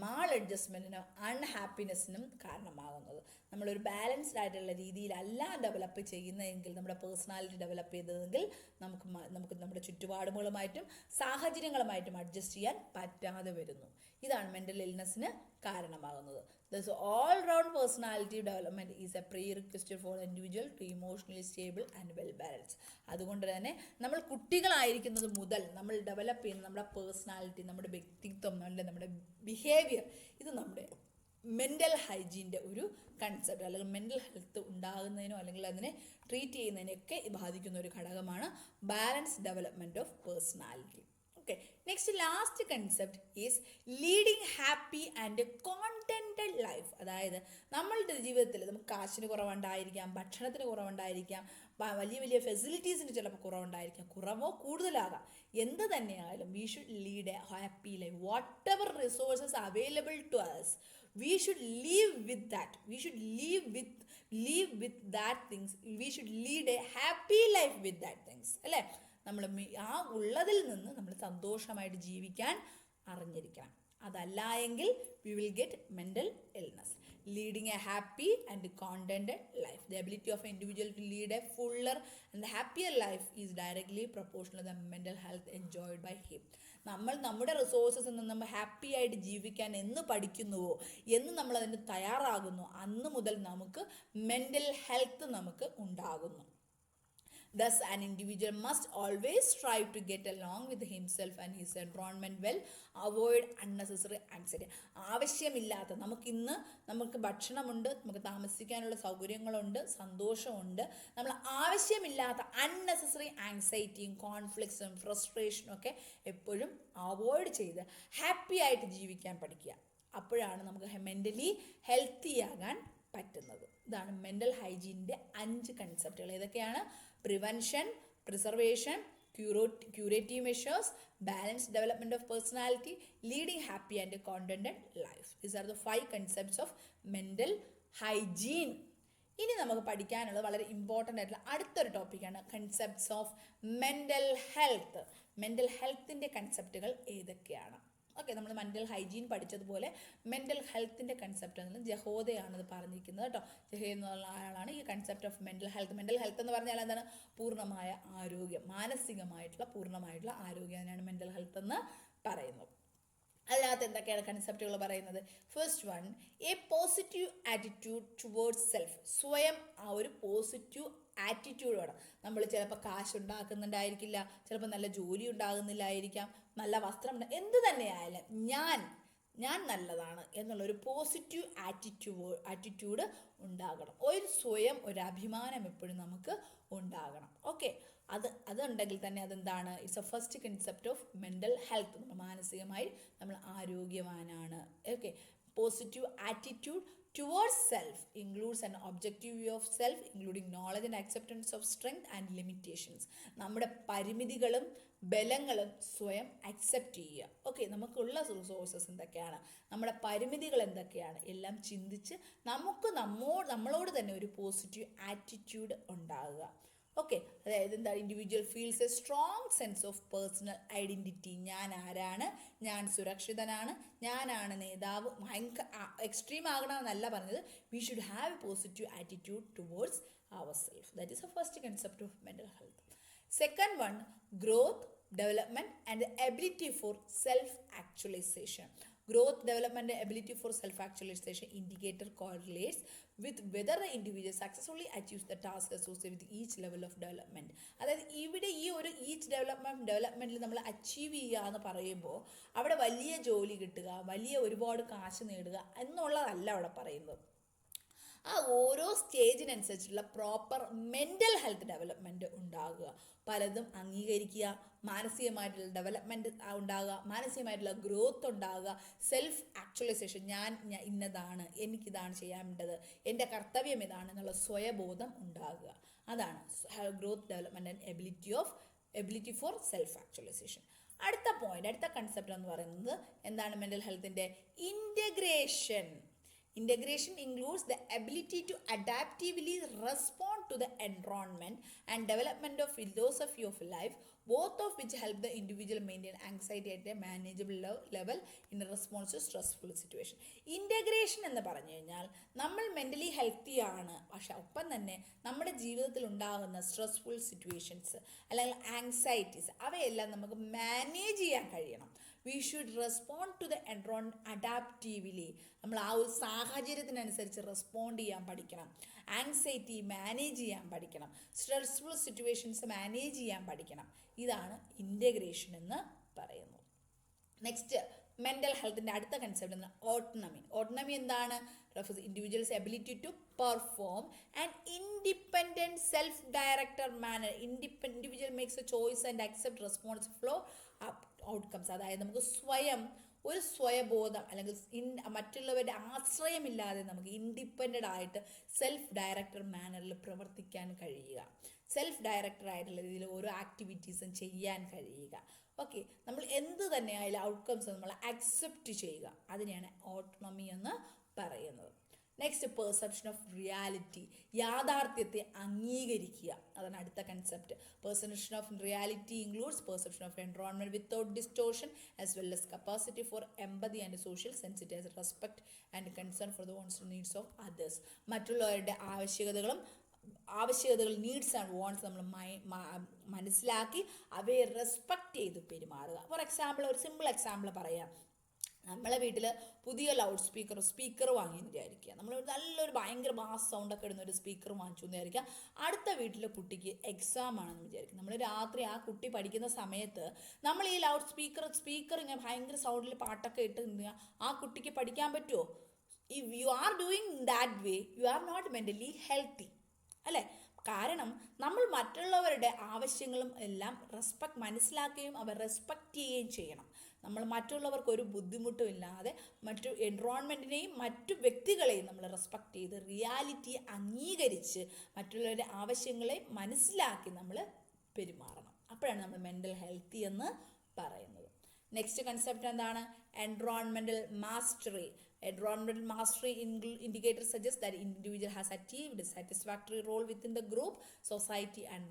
മാൾ അഡ്ജസ്റ്റ്മെൻറ്റിനും അൺഹാപ്പിനെസ്സിനും കാരണമാകുന്നത്. നമ്മളൊരു ബാലൻസ്ഡ് ആയിട്ടുള്ള രീതിയിലല്ല ഡെവലപ്പ് ചെയ്യുന്നതെങ്കിൽ, നമ്മുടെ പേഴ്സണാലിറ്റി ഡെവലപ്പ് ചെയ്തതെങ്കിൽ നമുക്ക് നമ്മുടെ ചുറ്റുപാടുകളുമായിട്ടും സാഹചര്യങ്ങളുമായിട്ടും അഡ്ജസ്റ്റ് ചെയ്യാൻ പറ്റാതെ വരുന്നു. ഇതാണ് മെൻ്റൽ ഇൽനെസ്സിന് കാരണമാകുന്നത്. Thus all round personality development is a pre request for individual to emotionally stable and well balance. അതുകൊണ്ട് തന്നെ നമ്മൾ കുട്ടികളായിരിക്കുന്നത് മുതൽ നമ്മൾ ഡെവലപ്പ് ചെയ്യുന്ന നമ്മുടെ പേഴ്സണാലിറ്റി, നമ്മുടെ വ്യക്തിത്വം, നമ്മുടെ ബിഹേവിയർ, ഇത് നമ്മുടെ മെൻ്റൽ ഹൈജീൻ്റെ ഒരു കൺസെപ്റ്റ് അല്ലെങ്കിൽ മെൻ്റൽ ഹെൽത്ത് ഉണ്ടാകുന്നതിനോ അല്ലെങ്കിൽ അതിനെ ട്രീറ്റ് ചെയ്യുന്നതിനൊക്കെ ബാധിക്കുന്ന ഒരു ഘടകമാണ് balance development of personality. Okay, next last concept is leading happy and contented life. അതായത് നമ്മളുടെ ജീവിതത്തിൽ നമുക്ക് കാശിന് കുറവുണ്ടായിരിക്കാം, ഭക്ഷണത്തിന് കുറവുണ്ടായിരിക്കാം, വലിയ വലിയ ഫെസിലിറ്റീസിന് ചിലപ്പോൾ കുറവുണ്ടായിരിക്കാം, കുറവോ കൂടുതലാകാം, എന്ത് തന്നെയായാലും we should lead a happy life. Whatever resources available to us, we should live with that. We should live with that things. We should lead a happy life with that things. അല്ലേ, നമ്മൾ ആ ഉള്ളതിൽ നിന്ന് നമ്മൾ സന്തോഷമായിട്ട് ജീവിക്കാൻ അറിഞ്ഞിരിക്കണം. അതല്ല എങ്കിൽ we will get mental illness. Leading a happy and contented life. The ability of an individual to lead a fuller and happier life is directly proportional to the mental health enjoyed by him. നമ്മൾ നമ്മുടെ resources നിന്ന് നമ്മൾ happy ആയിട്ട് ജീവിക്കാൻ എന്ന് പഠിക്കുന്നുവോ, എന്ന് നമ്മൾ അതിന് തയ്യാറാകുന്നു, അന്ന് മുതൽ നമുക്ക് മെൻ്റൽ ഹെൽത്ത് നമുക്ക് ഉണ്ടാകുന്നു. Thus, an individual must always strive to get along with himself and his environment well, avoid unnecessary anxiety. ആവശ്യമില്ലാത്ത നമുക്ക് ഭക്ഷണമുണ്ട്, നമുക്ക് താമസിക്കാനുള്ള സൗകര്യങ്ങളുണ്ട്, സന്തോഷമുണ്ട്, നമ്മൾ ആവശ്യമില്ലാത്ത അൺനെസസറി ആങ്സൈറ്റിയും കോൺഫ്ലിക്ട്സും ഫ്രസ്ട്രേഷനും ഒക്കെ എപ്പോഴും അവോയ്ഡ് ചെയ്ത് ഹാപ്പി ആയിട്ട് ജീവിക്കാൻ പഠിക്കുക. അപ്പോഴാണ് നമുക്ക് മെൻ്റലി ഹെൽത്തി ആകാൻ പറ്റുന്നത്. ഇതാണ് മെൻ്റൽ ഹൈജീനിൻ്റെ 5 കൺസെപ്റ്റുകൾ. ഏതൊക്കെയാണ്? Prevention, preservation, curative measures, balanced development of personality, leading happy and contented life. These are the 5 concepts of mental hygiene. ഇനി നമുക്ക് പഠിക്കാനുള്ളത് വളരെ ഇമ്പോർട്ടൻ്റ് ആയിട്ടുള്ള അടുത്തൊരു ടോപ്പിക്കാണ് concepts of mental health. Mental ഹെൽത്തിൻ്റെ കൺസെപ്റ്റുകൾ ഏതൊക്കെയാണ്? ഓക്കെ, നമ്മൾ മെൻ്റൽ ഹൈജീൻ പഠിച്ചതുപോലെ മെൻ്റൽ ഹെൽത്തിൻ്റെ കൺസെപ്റ്റ് എന്നത് ജഹോദയാണിത് പറഞ്ഞിരിക്കുന്നത് കേട്ടോ. ജഹേ എന്നുള്ള ആളാണ് ഈ concept of mental health. Mental health എന്ന് പറഞ്ഞാൽ എന്താണ്? പൂർണ്ണമായ ആരോഗ്യം, മാനസികമായിട്ടുള്ള പൂർണ്ണമായിട്ടുള്ള ആരോഗ്യം, അതിനാണ് മെൻ്റൽ ഹെൽത്ത് എന്ന് പറയുന്നത്. അതിനകത്ത് എന്തൊക്കെയാണ് കൺസെപ്റ്റുകൾ പറയുന്നത്? First one, A positive attitude towards self. സ്വയം ആ ഒരു പോസിറ്റീവ് ആറ്റിറ്റ്യൂഡ് വേണം. നമ്മൾ ചിലപ്പോൾ കാശ് ഉണ്ടാക്കുന്നുണ്ടായിരിക്കില്ല, ചിലപ്പോൾ നല്ല ജോലി ഉണ്ടാകുന്നില്ലായിരിക്കാം, നല്ല വസ്ത്രം, എന്ത് തന്നെയായാലും ഞാൻ നല്ലതാണ് എന്നുള്ളൊരു പോസിറ്റീവ് ആറ്റിറ്റ്യൂഡ് ഉണ്ടാകണം. ഒരു അഭിമാനം എപ്പോഴും നമുക്ക് ഉണ്ടാകണം. ഓക്കെ, അതുണ്ടെങ്കിൽ തന്നെ അതെന്താണ്? It's a first concept of mental health. മാനസികമായി നമ്മൾ ആരോഗ്യവാനാണ്. Okay, positive attitude towards self includes an objective view of self, including knowledge and acceptance of strength and limitations. നമ്മുടെ പരിമിതികളും ബലങ്ങളും സ്വയം അക്സെപ്റ്റ് ചെയ്യുക. ഓക്കെ, നമുക്കുള്ള റിസോഴ്സസ് എന്തൊക്കെയാണ്, നമ്മുടെ പരിമിതികൾ എന്തൊക്കെയാണ്, എല്ലാം ചിന്തിച്ച് നമ്മളോട് തന്നെ ഒരു പോസിറ്റീവ് ആറ്റിറ്റ്യൂഡ് ഉണ്ടാകുക. ഓക്കെ, അതായത് എന്താ? Individual feels a strong sense of personal identity. ഞാൻ ആരാണ്, ഞാൻ സുരക്ഷിതനാണ്, ഞാനാണ് നേതാവ്. എക്സ്ട്രീം ആകണമെന്നല്ല പറഞ്ഞത്. We should have a positive attitude towards our self. That is a first concept of mental health. Second one, growth, development and ability for self actualisation. Growth, development, and ability for self-actualization indicator correlates with whether the individual successfully achieves the task associated with each level of development. അതായത് ഇവിടെ ഈ ഒരു each ഡെവലപ്മെൻറ്റിൽ നമ്മൾ achieve ചെയ്യുക എന്ന് പറയുമ്പോൾ അവിടെ വലിയ ജോലി കിട്ടുക, ഒരുപാട് കാശ് നേടുക എന്നുള്ളതല്ല അവിടെ പറയുന്നത്. ആ ഓരോ സ്റ്റേജിനനുസരിച്ചുള്ള പ്രോപ്പർ മെൻ്റൽ ഹെൽത്ത് ഡെവലപ്മെൻറ്റ് ഉണ്ടാകുക. പലതും അംഗീകരിക്കുക, മാനസികമായിട്ടുള്ള ഡെവലപ്മെൻറ്റ് ഉണ്ടാകുക, മാനസികമായിട്ടുള്ള ഗ്രോത്ത് ഉണ്ടാകുക, സെൽഫ് ആക്ച്വലൈസേഷൻ, ഞാൻ ഇന്നതാണ്, എനിക്കിതാണ് ചെയ്യേണ്ടത്, എൻ്റെ കർത്തവ്യം ഇതാണ് എന്നുള്ള സ്വയബോധം ഉണ്ടാകുക. അതാണ് growth development and ability for self actualisation. അടുത്ത പോയിന്റ്, അടുത്ത കൺസെപ്റ്റ് എന്ന് പറയുന്നത് എന്താണ് മെൻ്റൽ ഹെൽത്തിൻ്റെ? Integration. Integration includes the ability to adaptively respond to the environment and development of philosophy of life, both of which help the individual maintain anxiety at a manageable level in response to stressful situation. Integration എന്ന് പറഞ്ഞു കഴിഞ്ഞാൽ നമ്മൾ mentally healthy ആണ്, പക്ഷെ ഒപ്പം തന്നെ നമ്മുടെ ജീവിതത്തിൽ ഉണ്ടാകുന്ന സ്ട്രെസ്ഫുൾ സിറ്റുവേഷൻസ് അല്ലെങ്കിൽ ആങ്സൈറ്റീസ് അവയെല്ലാം നമുക്ക് മാനേജ് ചെയ്യാൻ കഴിയണം. We should respond to the environment adaptively. നമ്മൾ ആ ഒരു സാഹചര്യത്തിനനുസരിച്ച് റെസ്പോണ്ട് ചെയ്യാൻ പഠിക്കണം. ആങ്സൈറ്റി മാനേജ് ചെയ്യാൻ പഠിക്കണം. സ്ട്രെസ്ഫുൾ സിറ്റുവേഷൻസ് മാനേജ് ചെയ്യാൻ പഠിക്കണം. ഇതാണ് ഇൻ്റഗ്രേഷൻ എന്ന് പറയുന്നത്. നെക്സ്റ്റ് മെൻ്റൽ ഹെൽത്തിൻ്റെ അടുത്ത കൺസെപ്റ്റ് എന്ന് ഓട്ടോണമി. ഓട്ടോണമി എന്താണ്? Individuals ability to perform and independent self directed manner. Individual makes a choice and accept responsible outcomes. അതായത് നമുക്ക് ഒരു സ്വയബോധം അല്ലെങ്കിൽ മറ്റുള്ളവരുടെ ആശ്രയമില്ലാതെ നമുക്ക് ഇൻഡിപെൻഡൻ്റ് ആയിട്ട് സെൽഫ് ഡയറക്റ്റഡ് മാനറിൽ പ്രവർത്തിക്കാൻ കഴിയുക, സെൽഫ് ഡയറക്റ്റഡ് ആയിട്ടുള്ള രീതിയിൽ ഓരോ ആക്ടിവിറ്റീസും ചെയ്യാൻ കഴിയുക. ഓക്കെ, നമ്മൾ എന്ത് തന്നെയായാലും ഔട്ട്കംസ് നമ്മൾ അക്സെപ്റ്റ് ചെയ്യുക, അതിനെയാണ് ഓട്ടോണമി എന്ന് പറയുന്നത്. Next perception of reality. യാഥാർത്ഥ്യത്തെ അംഗീകരിക്കുക, അതാണ് അടുത്ത concept. Perception of reality includes perception of environment without distortion as well as capacity for empathy and social sensitive, respect and concern for the one's needs of others. മറ്റുള്ളവരുടെ ആവശ്യകതകൾ, needs and വോൺസ് നമ്മൾ മനസ്സിലാക്കി അവയെ respect ചെയ്ത് പെരുമാറുക. For example, ഒരു simple example പറയാം. നമ്മളെ വീട്ടിൽ പുതിയ ലൗഡ് സ്പീക്കർ വാങ്ങിയെന്ന് വിചാരിക്കുക. നമ്മൾ നല്ലൊരു ഭയങ്കര ബാസ് സൗണ്ടൊക്കെ ഇടുന്ന ഒരു സ്പീക്കർ വാങ്ങിച്ചു എന്ന് വിചാരിക്കുക. അടുത്ത വീട്ടിലെ കുട്ടിക്ക് എക്സാം ആണെന്ന് വിചാരിക്കും. നമ്മൾ രാത്രി ആ കുട്ടി പഠിക്കുന്ന സമയത്ത് നമ്മൾ ഈ ലൗഡ് സ്പീക്കർ ഇങ്ങനെ ഭയങ്കര സൗണ്ടിൽ പാട്ടൊക്കെ ഇട്ട് നിന്നാൽ ആ കുട്ടിക്ക് പഠിക്കാൻ പറ്റുമോ? If you are doing that way, you are not mentally healthy, അല്ലേ? കാരണം നമ്മൾ മറ്റുള്ളവരുടെ ആവശ്യങ്ങളും എല്ലാം മനസ്സിലാക്കുകയും അവർ റെസ്പെക്റ്റ് ചെയ്യുകയും ചെയ്യണം. നമ്മൾ മറ്റുള്ളവർക്ക് ഒരു ബുദ്ധിമുട്ടും ഇല്ലാതെ മറ്റു എൻവയോൺമെൻറ്റിനെയും മറ്റു വ്യക്തികളെയും നമ്മൾ റെസ്പെക്റ്റ് ചെയ്ത് റിയാലിറ്റിയെ അംഗീകരിച്ച് മറ്റുള്ളവരുടെ ആവശ്യങ്ങളെ മനസ്സിലാക്കി നമ്മൾ പെരുമാറണം. അപ്പോഴാണ് നമ്മൾ മെൻ്റൽ ഹെൽത്തി എന്ന് പറയുന്നത്. നെക്സ്റ്റ് കൺസെപ്റ്റ് എന്താണ്? Environmental mastery. Environmental mastery indicators suggest that individual has achieved a satisfactory role within the group, society and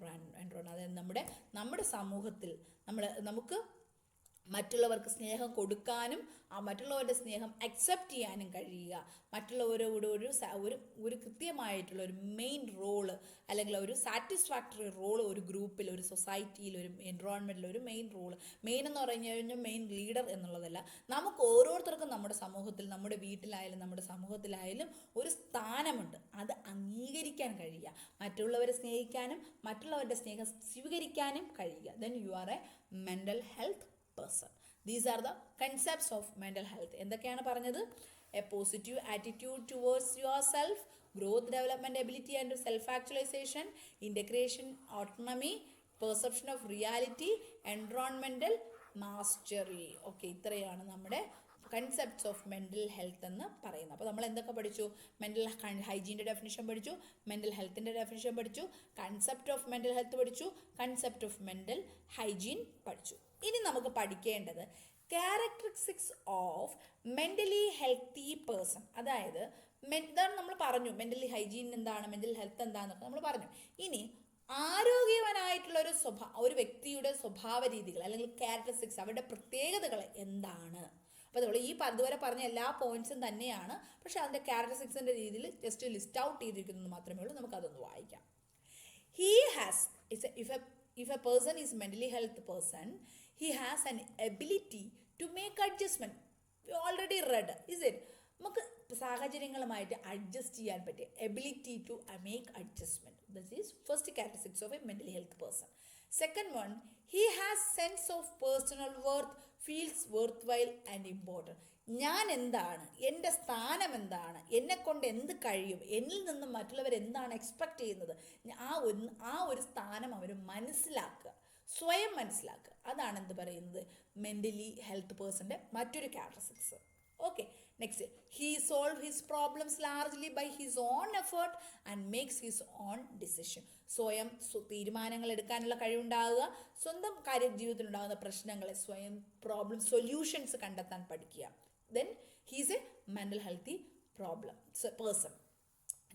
environment. അതായത് നമ്മുടെ സമൂഹത്തിൽ നമുക്ക് മറ്റുള്ളവർക്ക് സ്നേഹം കൊടുക്കാനും ആ മറ്റുള്ളവരുടെ സ്നേഹം അക്സെപ്റ്റ് ചെയ്യാനും കഴിയുക, മറ്റുള്ളവരോട് ഒരു കൃത്യമായിട്ടുള്ള ഒരു മെയിൻ റോള് അല്ലെങ്കിൽ ഒരു സാറ്റിസ്ഫാക്ടറി റോള് ഒരു ഗ്രൂപ്പിൽ, ഒരു സൊസൈറ്റിയിൽ, ഒരു എൻവയോൺമെൻറ്റിൽ ഒരു മെയിൻ റോള്. മെയിൻ എന്ന് പറഞ്ഞു കഴിഞ്ഞാൽ മെയിൻ ലീഡർ എന്നുള്ളതല്ല, നമുക്ക് ഓരോരുത്തർക്കും നമ്മുടെ സമൂഹത്തിൽ, നമ്മുടെ വീട്ടിലായാലും നമ്മുടെ സമൂഹത്തിലായാലും ഒരു സ്ഥാനമുണ്ട്. അത് അംഗീകരിക്കാൻ കഴിയുക, മറ്റുള്ളവരെ സ്നേഹിക്കാനും മറ്റുള്ളവരുടെ സ്നേഹം സ്വീകരിക്കാനും കഴിയുക. Then you are A mental health person. These are the concepts of mental health. എന്തൊക്കെയാണ് പറഞ്ഞത്? A positive attitude towards yourself, growth, development, ability and self-actualization, integration, autonomy, perception of reality, environmental mastery. Okay, ഇത്രയാണ് നമ്മുടെ concepts of mental health എന്ന് പറയുന്നത്. അപ്പോൾ നമ്മൾ എന്തൊക്കെ പഠിച്ചു? മെൻ്റൽ ഹൈജീൻ്റെ ഡെഫിനിഷൻ പഠിച്ചു, മെൻ്റൽ ഹെൽത്തിൻ്റെ ഡെഫിനിഷൻ പഠിച്ചു, കൺസെപ്റ്റ് ഓഫ് മെൻ്റൽ ഹെൽത്ത് പഠിച്ചു, കൺസെപ്റ്റ് ഓഫ് മെൻ്റൽ ഹൈജീൻ പഠിച്ചു. ഇനി നമുക്ക് പഠിക്കേണ്ടത് characteristics of mentally healthy person. അതായത് എന്താണ് നമ്മൾ പറഞ്ഞു, മെൻ്റലി ഹൈജീൻ എന്താണ്, മെൻ്റൽ ഹെൽത്ത് എന്താണെന്നൊക്കെ നമ്മൾ പറഞ്ഞു. ഇനി ആരോഗ്യവാനായിട്ടുള്ള ഒരു വ്യക്തിയുടെ സ്വഭാവ രീതികൾ അല്ലെങ്കിൽ ക്യാരക്ടറിസ്റ്റിക്സ്, അവരുടെ പ്രത്യേകതകൾ എന്താണ്? അപ്പോൾ നമ്മൾ ഇതുവരെ പറഞ്ഞ എല്ലാ പോയിന്റ്സും തന്നെയാണ്, പക്ഷേ അതിൻ്റെ ക്യാരക്ടറിസ്റ്റിക്സിൻ്റെ രീതിയിൽ ജസ്റ്റ് ലിസ്റ്റ് ഔട്ട് ചെയ്തിരിക്കുന്നത് മാത്രമേ ഉള്ളൂ. നമുക്കതൊന്ന് വായിക്കാം. He has, if a person is mentally healthy person, he has an ability to make adjustment. We already read, is it? നമുക്ക് സാഹചര്യങ്ങളുമായിട്ട് അഡ്ജസ്റ്റ് ചെയ്യാൻ പറ്റിയ ability to make adjustment. This is first characteristics of a mentally health person. Second one, he has sense of personal worth, feels worthwhile and important. ഞാൻ എന്താണ്, എൻ്റെ സ്ഥാനം എന്താണ്, എന്നെക്കൊണ്ട് എന്ത് കഴിയും, എന്നിൽ നിന്നും മറ്റുള്ളവർ എന്താണ് എക്സ്പെക്റ്റ് ചെയ്യുന്നത്, ആ ഒരു സ്ഥാനം അവർ മനസ്സിലാക്കുക, സ്വയം മനസ്സിലാക്കുക. അതാണ് എന്ത് പറയുന്നത് മെൻ്റലി ഹെൽത്ത് പേഴ്സൻ്റെ മറ്റൊരു characteristics. Okay, next, he solve his problems largely by his own effort and makes his own decision. സ്വയം തീരുമാനങ്ങൾ എടുക്കാനുള്ള കഴിവുണ്ടാവുക, സ്വന്തം ജീവിതത്തിലുണ്ടാകുന്ന പ്രശ്നങ്ങളെ സ്വയം സൊല്യൂഷൻസ് കണ്ടെത്താൻ പഠിക്കുക. Then he is a mental healthy person.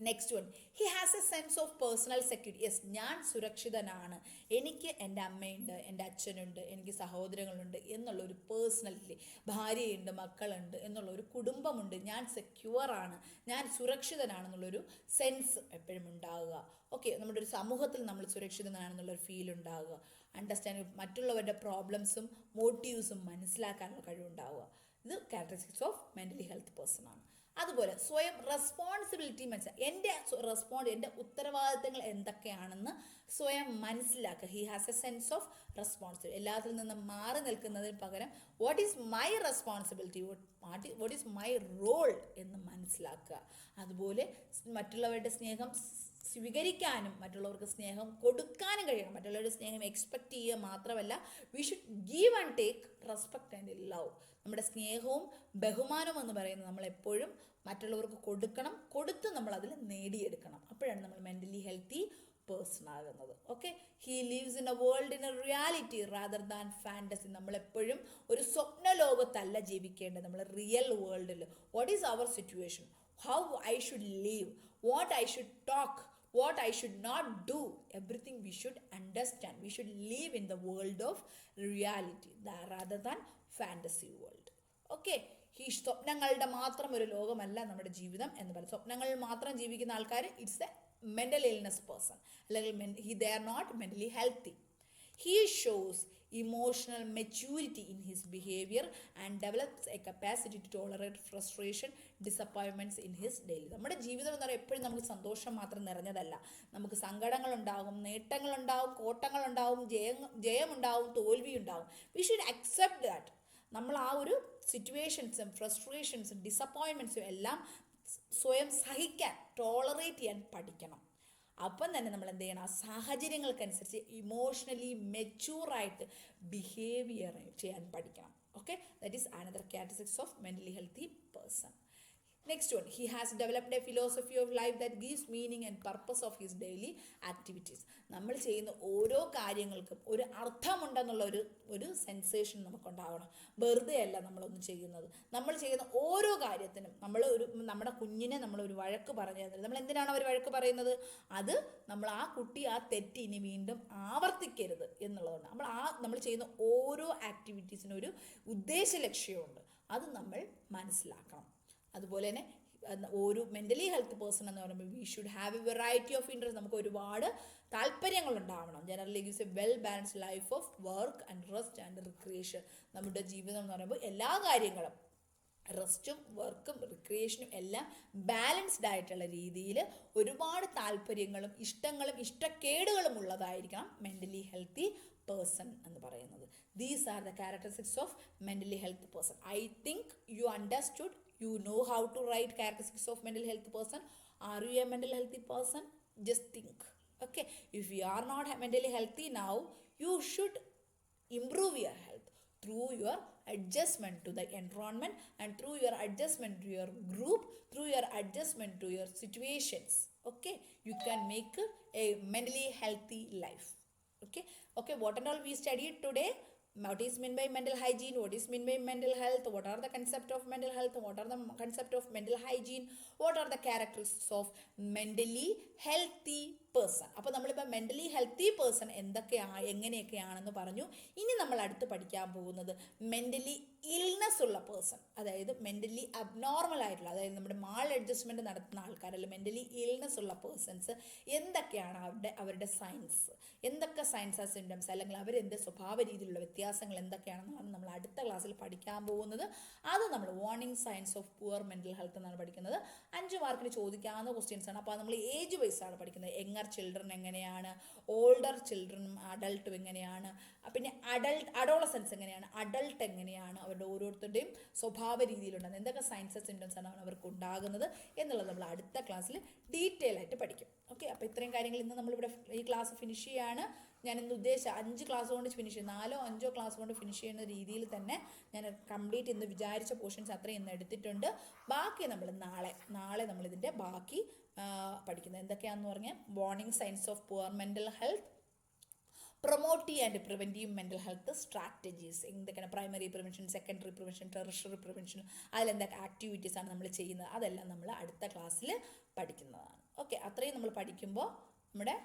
Next one, he has a sense of personal security. Yes, ഞാൻ സുരക്ഷിതനാണ്, എനിക്ക് എൻ്റെ അമ്മയുണ്ട്, എൻ്റെ അച്ഛനുണ്ട്, എനിക്ക് സഹോദരങ്ങളുണ്ട് എന്നുള്ളൊരു പേഴ്സണലിറ്റി, ഭാര്യയുണ്ട്, മക്കളുണ്ട് എന്നുള്ളൊരു കുടുംബമുണ്ട്, ഞാൻ സെക്യൂറാണ്, ഞാൻ സുരക്ഷിതനാണെന്നുള്ളൊരു സെൻസ് എപ്പോഴും ഉണ്ടാവുക. ഓക്കെ, നമ്മുടെ ഒരു സമൂഹത്തിൽ നമ്മൾ സുരക്ഷിതനാണെന്നുള്ളൊരു ഫീൽ ഉണ്ടാവുക. അണ്ടർസ്റ്റാൻഡ് മറ്റുള്ളവരുടെ പ്രോബ്ലംസും മോട്ടീവ്സും മനസ്സിലാക്കാനുള്ള കഴിവുണ്ടാവുക. ഇത് characteristics of mentally health person ആണ്. അതുപോലെ സ്വയം റെസ്പോൺസിബിലിറ്റി എൻ്റെ ഉത്തരവാദിത്തങ്ങൾ എന്തൊക്കെയാണെന്ന് സ്വയം മനസ്സിലാക്കുക. He has a sense of responsibility. എല്ലാത്തിൽ നിന്നും മാറി നിൽക്കുന്നതിന് പകരം what is my responsibility, what is my role എന്ന് മനസ്സിലാക്കുക. അതുപോലെ മറ്റുള്ളവരുടെ സ്നേഹം സ്വീകരിക്കാനും മറ്റുള്ളവർക്ക് സ്നേഹം കൊടുക്കാനും കഴിയണം. മറ്റുള്ളവരുടെ സ്നേഹം എക്സ്പെക്റ്റ് ചെയ്യുക മാത്രമല്ല, we should give and take respect and love. നമ്മുടെ സ്നേഹവും ബഹുമാനവും എന്ന് പറയുന്നത് നമ്മളെപ്പോഴും മറ്റുള്ളവർക്ക് കൊടുക്കണം, കൊടുത്ത് നമ്മളതിൽ നേടിയെടുക്കണം. അപ്പോഴാണ് നമ്മൾ മെൻ്റലി ഹെൽത്തി പേഴ്സൺ ആകുന്നത്. Okay, he lives in a world in a reality rather than fantasy. നമ്മളെപ്പോഴും ഒരു സ്വപ്ന ലോകത്തല്ല ജീവിക്കേണ്ടത്, നമ്മൾ റിയൽ വേൾഡിൽ what is our situation, how I should live, what I should talk, what I should not do, everything we should understand. We should live in the world of reality rather than fantasy world. Okay, ഈ സ്വപ്നങ്ങളുടെ മാത്രം ഒരു ലോകമല്ല നമ്മുടെ ജീവിതം എന്ന് പറയും. സ്വപ്നങ്ങളിൽ മാത്രം ജീവിക്കുന്ന ആൾക്കാർ it's A mental illness person, അല്ലെങ്കിൽ they are not mentally healthy. He shows emotional maturity in his behavior and develops a capacity to tolerate frustration, disappointments in his daily. നമ്മുടെ ജീവിതം എന്ന് പറയുന്നത് എപ്പോഴും നമുക്ക് സന്തോഷം മാത്രം നിറഞ്ഞതല്ല. നമുക്ക് സങ്കടങ്ങളുണ്ടാകും, നേട്ടങ്ങളുണ്ടാവും, കോട്ടങ്ങളുണ്ടാവും, ജയമുണ്ടാവും, തോൽവിയുണ്ടാവും. We should accept that. നമ്മൾ ആ ഒരു സിറ്റുവേഷൻസും ഫ്രസ്ട്രേഷൻസും ഡിസപ്പോയിൻമെൻറ്റ്സും എല്ലാം സ്വയം സഹിക്കാൻ, ടോളറേറ്റ് ചെയ്യാൻ പഠിക്കണം. അപ്പം തന്നെ നമ്മൾ എന്ത് ചെയ്യണം, ആ സാഹചര്യങ്ങൾക്കനുസരിച്ച് ഇമോഷണലി മെച്യൂറായിട്ട് ബിഹേവിയർ ചെയ്യാൻ പഠിക്കണം. Okay, that is another characteristics of mentally healthy person. Next one, he has developed a philosophy of life that gives meaning and purpose of his daily activities. നമ്മൾ ചെയ്യുന്ന ഓരോ കാര്യങ്ങൾക്കും ഒരു അർത്ഥമുണ്ടെന്നുള്ള ഒരു സെൻസേഷൻ നമുക്കുണ്ടാവണം. വെറുതെ അല്ല നമ്മളൊന്നും ചെയ്യുന്നത്. നമ്മൾ ചെയ്യുന്ന ഓരോ കാര്യത്തിനും നമ്മുടെ കുഞ്ഞിനെ നമ്മളൊരു വഴക്ക് പറഞ്ഞു തരുന്നത്, നമ്മൾ എന്തിനാണ് അവർ വഴക്ക് പറയുന്നത്, അത് നമ്മൾ ആ കുട്ടി ആ തെറ്റ് ഇനി വീണ്ടും ആവർത്തിക്കരുത് എന്നുള്ളതുകൊണ്ട് നമ്മൾ ചെയ്യുന്ന ഓരോ ആക്ടിവിറ്റീസിനും ഒരു ഉദ്ദേശ ലക്ഷ്യമുണ്ട്. അത് നമ്മൾ മനസ്സിലാക്കണം. അതുപോലെ തന്നെ ഒരു മെൻ്റലി ഹെൽത്ത് പേഴ്സൺ എന്ന് പറയുമ്പോൾ V should have A variety of interest. നമുക്ക് ഒരുപാട് താല്പര്യങ്ങൾ ഉണ്ടാവണം. Generally gives A well balanced life of work and rest and recreation. നമ്മുടെ ജീവിതം എന്ന് പറയുമ്പോൾ എല്ലാ കാര്യങ്ങളും റെസ്റ്റും വർക്കും റിക്രിയേഷനും എല്ലാം ബാലൻസ്ഡ് ആയിട്ടുള്ള രീതിയിൽ ഒരുപാട് താല്പര്യങ്ങളും ഇഷ്ടങ്ങളും ഇഷ്ടക്കേടുകളും ഉള്ളതായിരിക്കണം മെൻ്റലി ഹെൽത്തി പേഴ്സൺ എന്ന് പറയുന്നത്. These are the characteristics of mentally health person. I think you understood. You know how to write characteristics of mental health person. Are you a mental healthy person? Just think. Okay, if you are not mentally healthy now, you should improve your health through your adjustment to the environment and through your adjustment to your group, through your adjustment to your situations. Okay, you can make a mentally healthy life. Okay, what and all we studied today. What is meant by mental hygiene, what is meant by mental health, what are the concept of mental health, what are the concept of mental hygiene, what are the characteristics of mentally healthy person. അപ്പോൾ നമ്മളിപ്പോൾ mentally healthy person എങ്ങനെയൊക്കെയാണെന്ന് പറഞ്ഞു. ഇനി നമ്മൾ അടുത്ത് പഠിക്കാൻ പോകുന്നത് mentally illness ഉള്ള person, അതായത് മെൻ്റലി അബ്നോർമൽ ആയിട്ടുള്ള, അതായത് നമ്മുടെ മാൾ അഡ്ജസ്റ്റ്മെൻറ്റ് നടത്തുന്ന ആൾക്കാർ, അല്ലെങ്കിൽ മെൻ്റലി ഇൽനെസ് ഉള്ള പേഴ്സൺസ് എന്തൊക്കെയാണ് അവരുടെ സയൻസ്, എന്തൊക്കെ സയൻസ് ആ സിംറ്റംസ്, അല്ലെങ്കിൽ അവരെന്ത് സ്വഭാവ രീതിയിലുള്ള വ്യത്യാസങ്ങൾ എന്തൊക്കെയാണെന്നാണ് നമ്മൾ അടുത്ത ക്ലാസ്സിൽ പഠിക്കാൻ പോകുന്നത്. അത് നമ്മൾ warning science of poor mental health എന്നാണ് പഠിക്കുന്നത്. 5 മാർക്കിന് ചോദിക്കാവുന്ന ക്വസ്റ്റ്യൻസ് ആണ്. അപ്പോൾ നമ്മൾ ഏജ് വൈസ് ആണ് പഠിക്കുന്നത്. യങ്ങർ ആർ ചിൽഡ്രൻ എങ്ങനെയാണ്, ഓൾഡർ ചിൽഡ്രനും അഡൾട്ടും എങ്ങനെയാണ്, പിന്നെ അഡോളസൻസ് എങ്ങനെയാണ്, അഡൾട്ട് എങ്ങനെയാണ്, അവരുടെ ഓരോരുത്തരുടെയും സ്വഭാവ രീതിയിലുണ്ടാകുന്നത്, എന്തൊക്കെ സയൻസസ് സിംറ്റംസ് ആണ് അവർക്ക് ഉണ്ടാകുന്നത് എന്നുള്ളത് നമ്മൾ അടുത്ത ക്ലാസ്സിൽ ഡീറ്റെയിൽ ആയിട്ട് പഠിക്കും. ഓക്കെ, അപ്പോൾ ഇത്രയും കാര്യങ്ങൾ ഇന്ന് നമ്മളിവിടെ ഈ ക്ലാസ് ഫിനിഷ് ചെയ്യാണ്. ഞാൻ ഇന്ന് ഉദ്ദേശിച്ച 5 ക്ലാസ് കൊണ്ട് ഫിനിഷ് ചെയ്യും, 4-5 ക്ലാസ് കൊണ്ട് ഫിനിഷ് ചെയ്യുന്ന രീതിയിൽ തന്നെ ഞാൻ കംപ്ലീറ്റ് ഇന്ന് വിചാരിച്ച പോർഷൻസ് അത്രയും ഇന്ന് എടുത്തിട്ടുണ്ട്. ബാക്കി നമ്മൾ നാളെ നമ്മളിതിൻ്റെ ബാക്കി പഠിക്കുന്നത് എന്തൊക്കെയാണെന്ന് പറഞ്ഞാൽ warning signs of poor mental health, promotive and preventive mental health strategies, എന്തൊക്കെയാണ് primary prevention, secondary prevention, tertiary prevention, അതിലെന്തൊക്കെ ആക്ടിവിറ്റീസ് ആണ് നമ്മൾ ചെയ്യുന്നത്, അതെല്ലാം നമ്മൾ അടുത്ത ക്ലാസ്സിൽ പഠിക്കുന്നതാണ്. ഓക്കെ, അത്രയും നമ്മൾ പഠിക്കുമ്പോൾ നമ്മുടെ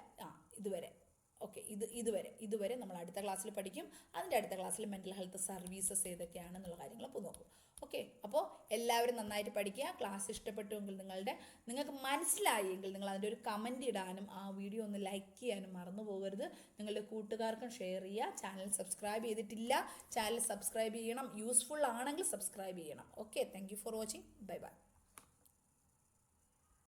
ഇതുവരെ നമ്മൾ അടുത്ത ക്ലാസ്സിൽ പഠിക്കും. അതിൻ്റെ അടുത്ത ക്ലാസ്സിൽ മെൻ്റൽ ഹെൽത്ത് സർവീസസ് ഏതൊക്കെയാണെന്നുള്ള കാര്യങ്ങൾ അപ്പോൾ നോക്കും. ഓക്കെ, അപ്പോൾ എല്ലാവരും നന്നായിട്ട് പഠിക്കുക. ക്ലാസ് ഇഷ്ടപ്പെട്ടുവെങ്കിൽ നിങ്ങൾക്ക് മനസ്സിലായെങ്കിൽ നിങ്ങൾ അതിൻ്റെ ഒരു കമൻറ്റ് ഇടാനും ആ വീഡിയോ ഒന്ന് ലൈക്ക് ചെയ്യാനും മറന്നു പോകരുത്. നിങ്ങളുടെ കൂട്ടുകാർക്കും ഷെയർ ചെയ്യുക. ചാനൽ സബ്സ്ക്രൈബ് ചെയ്തിട്ടില്ല, ചാനൽ സബ്സ്ക്രൈബ് ചെയ്യണം. യൂസ്ഫുൾ ആണെങ്കിൽ സബ്സ്ക്രൈബ് ചെയ്യണം. Okay, thank you for watching. Bye bye.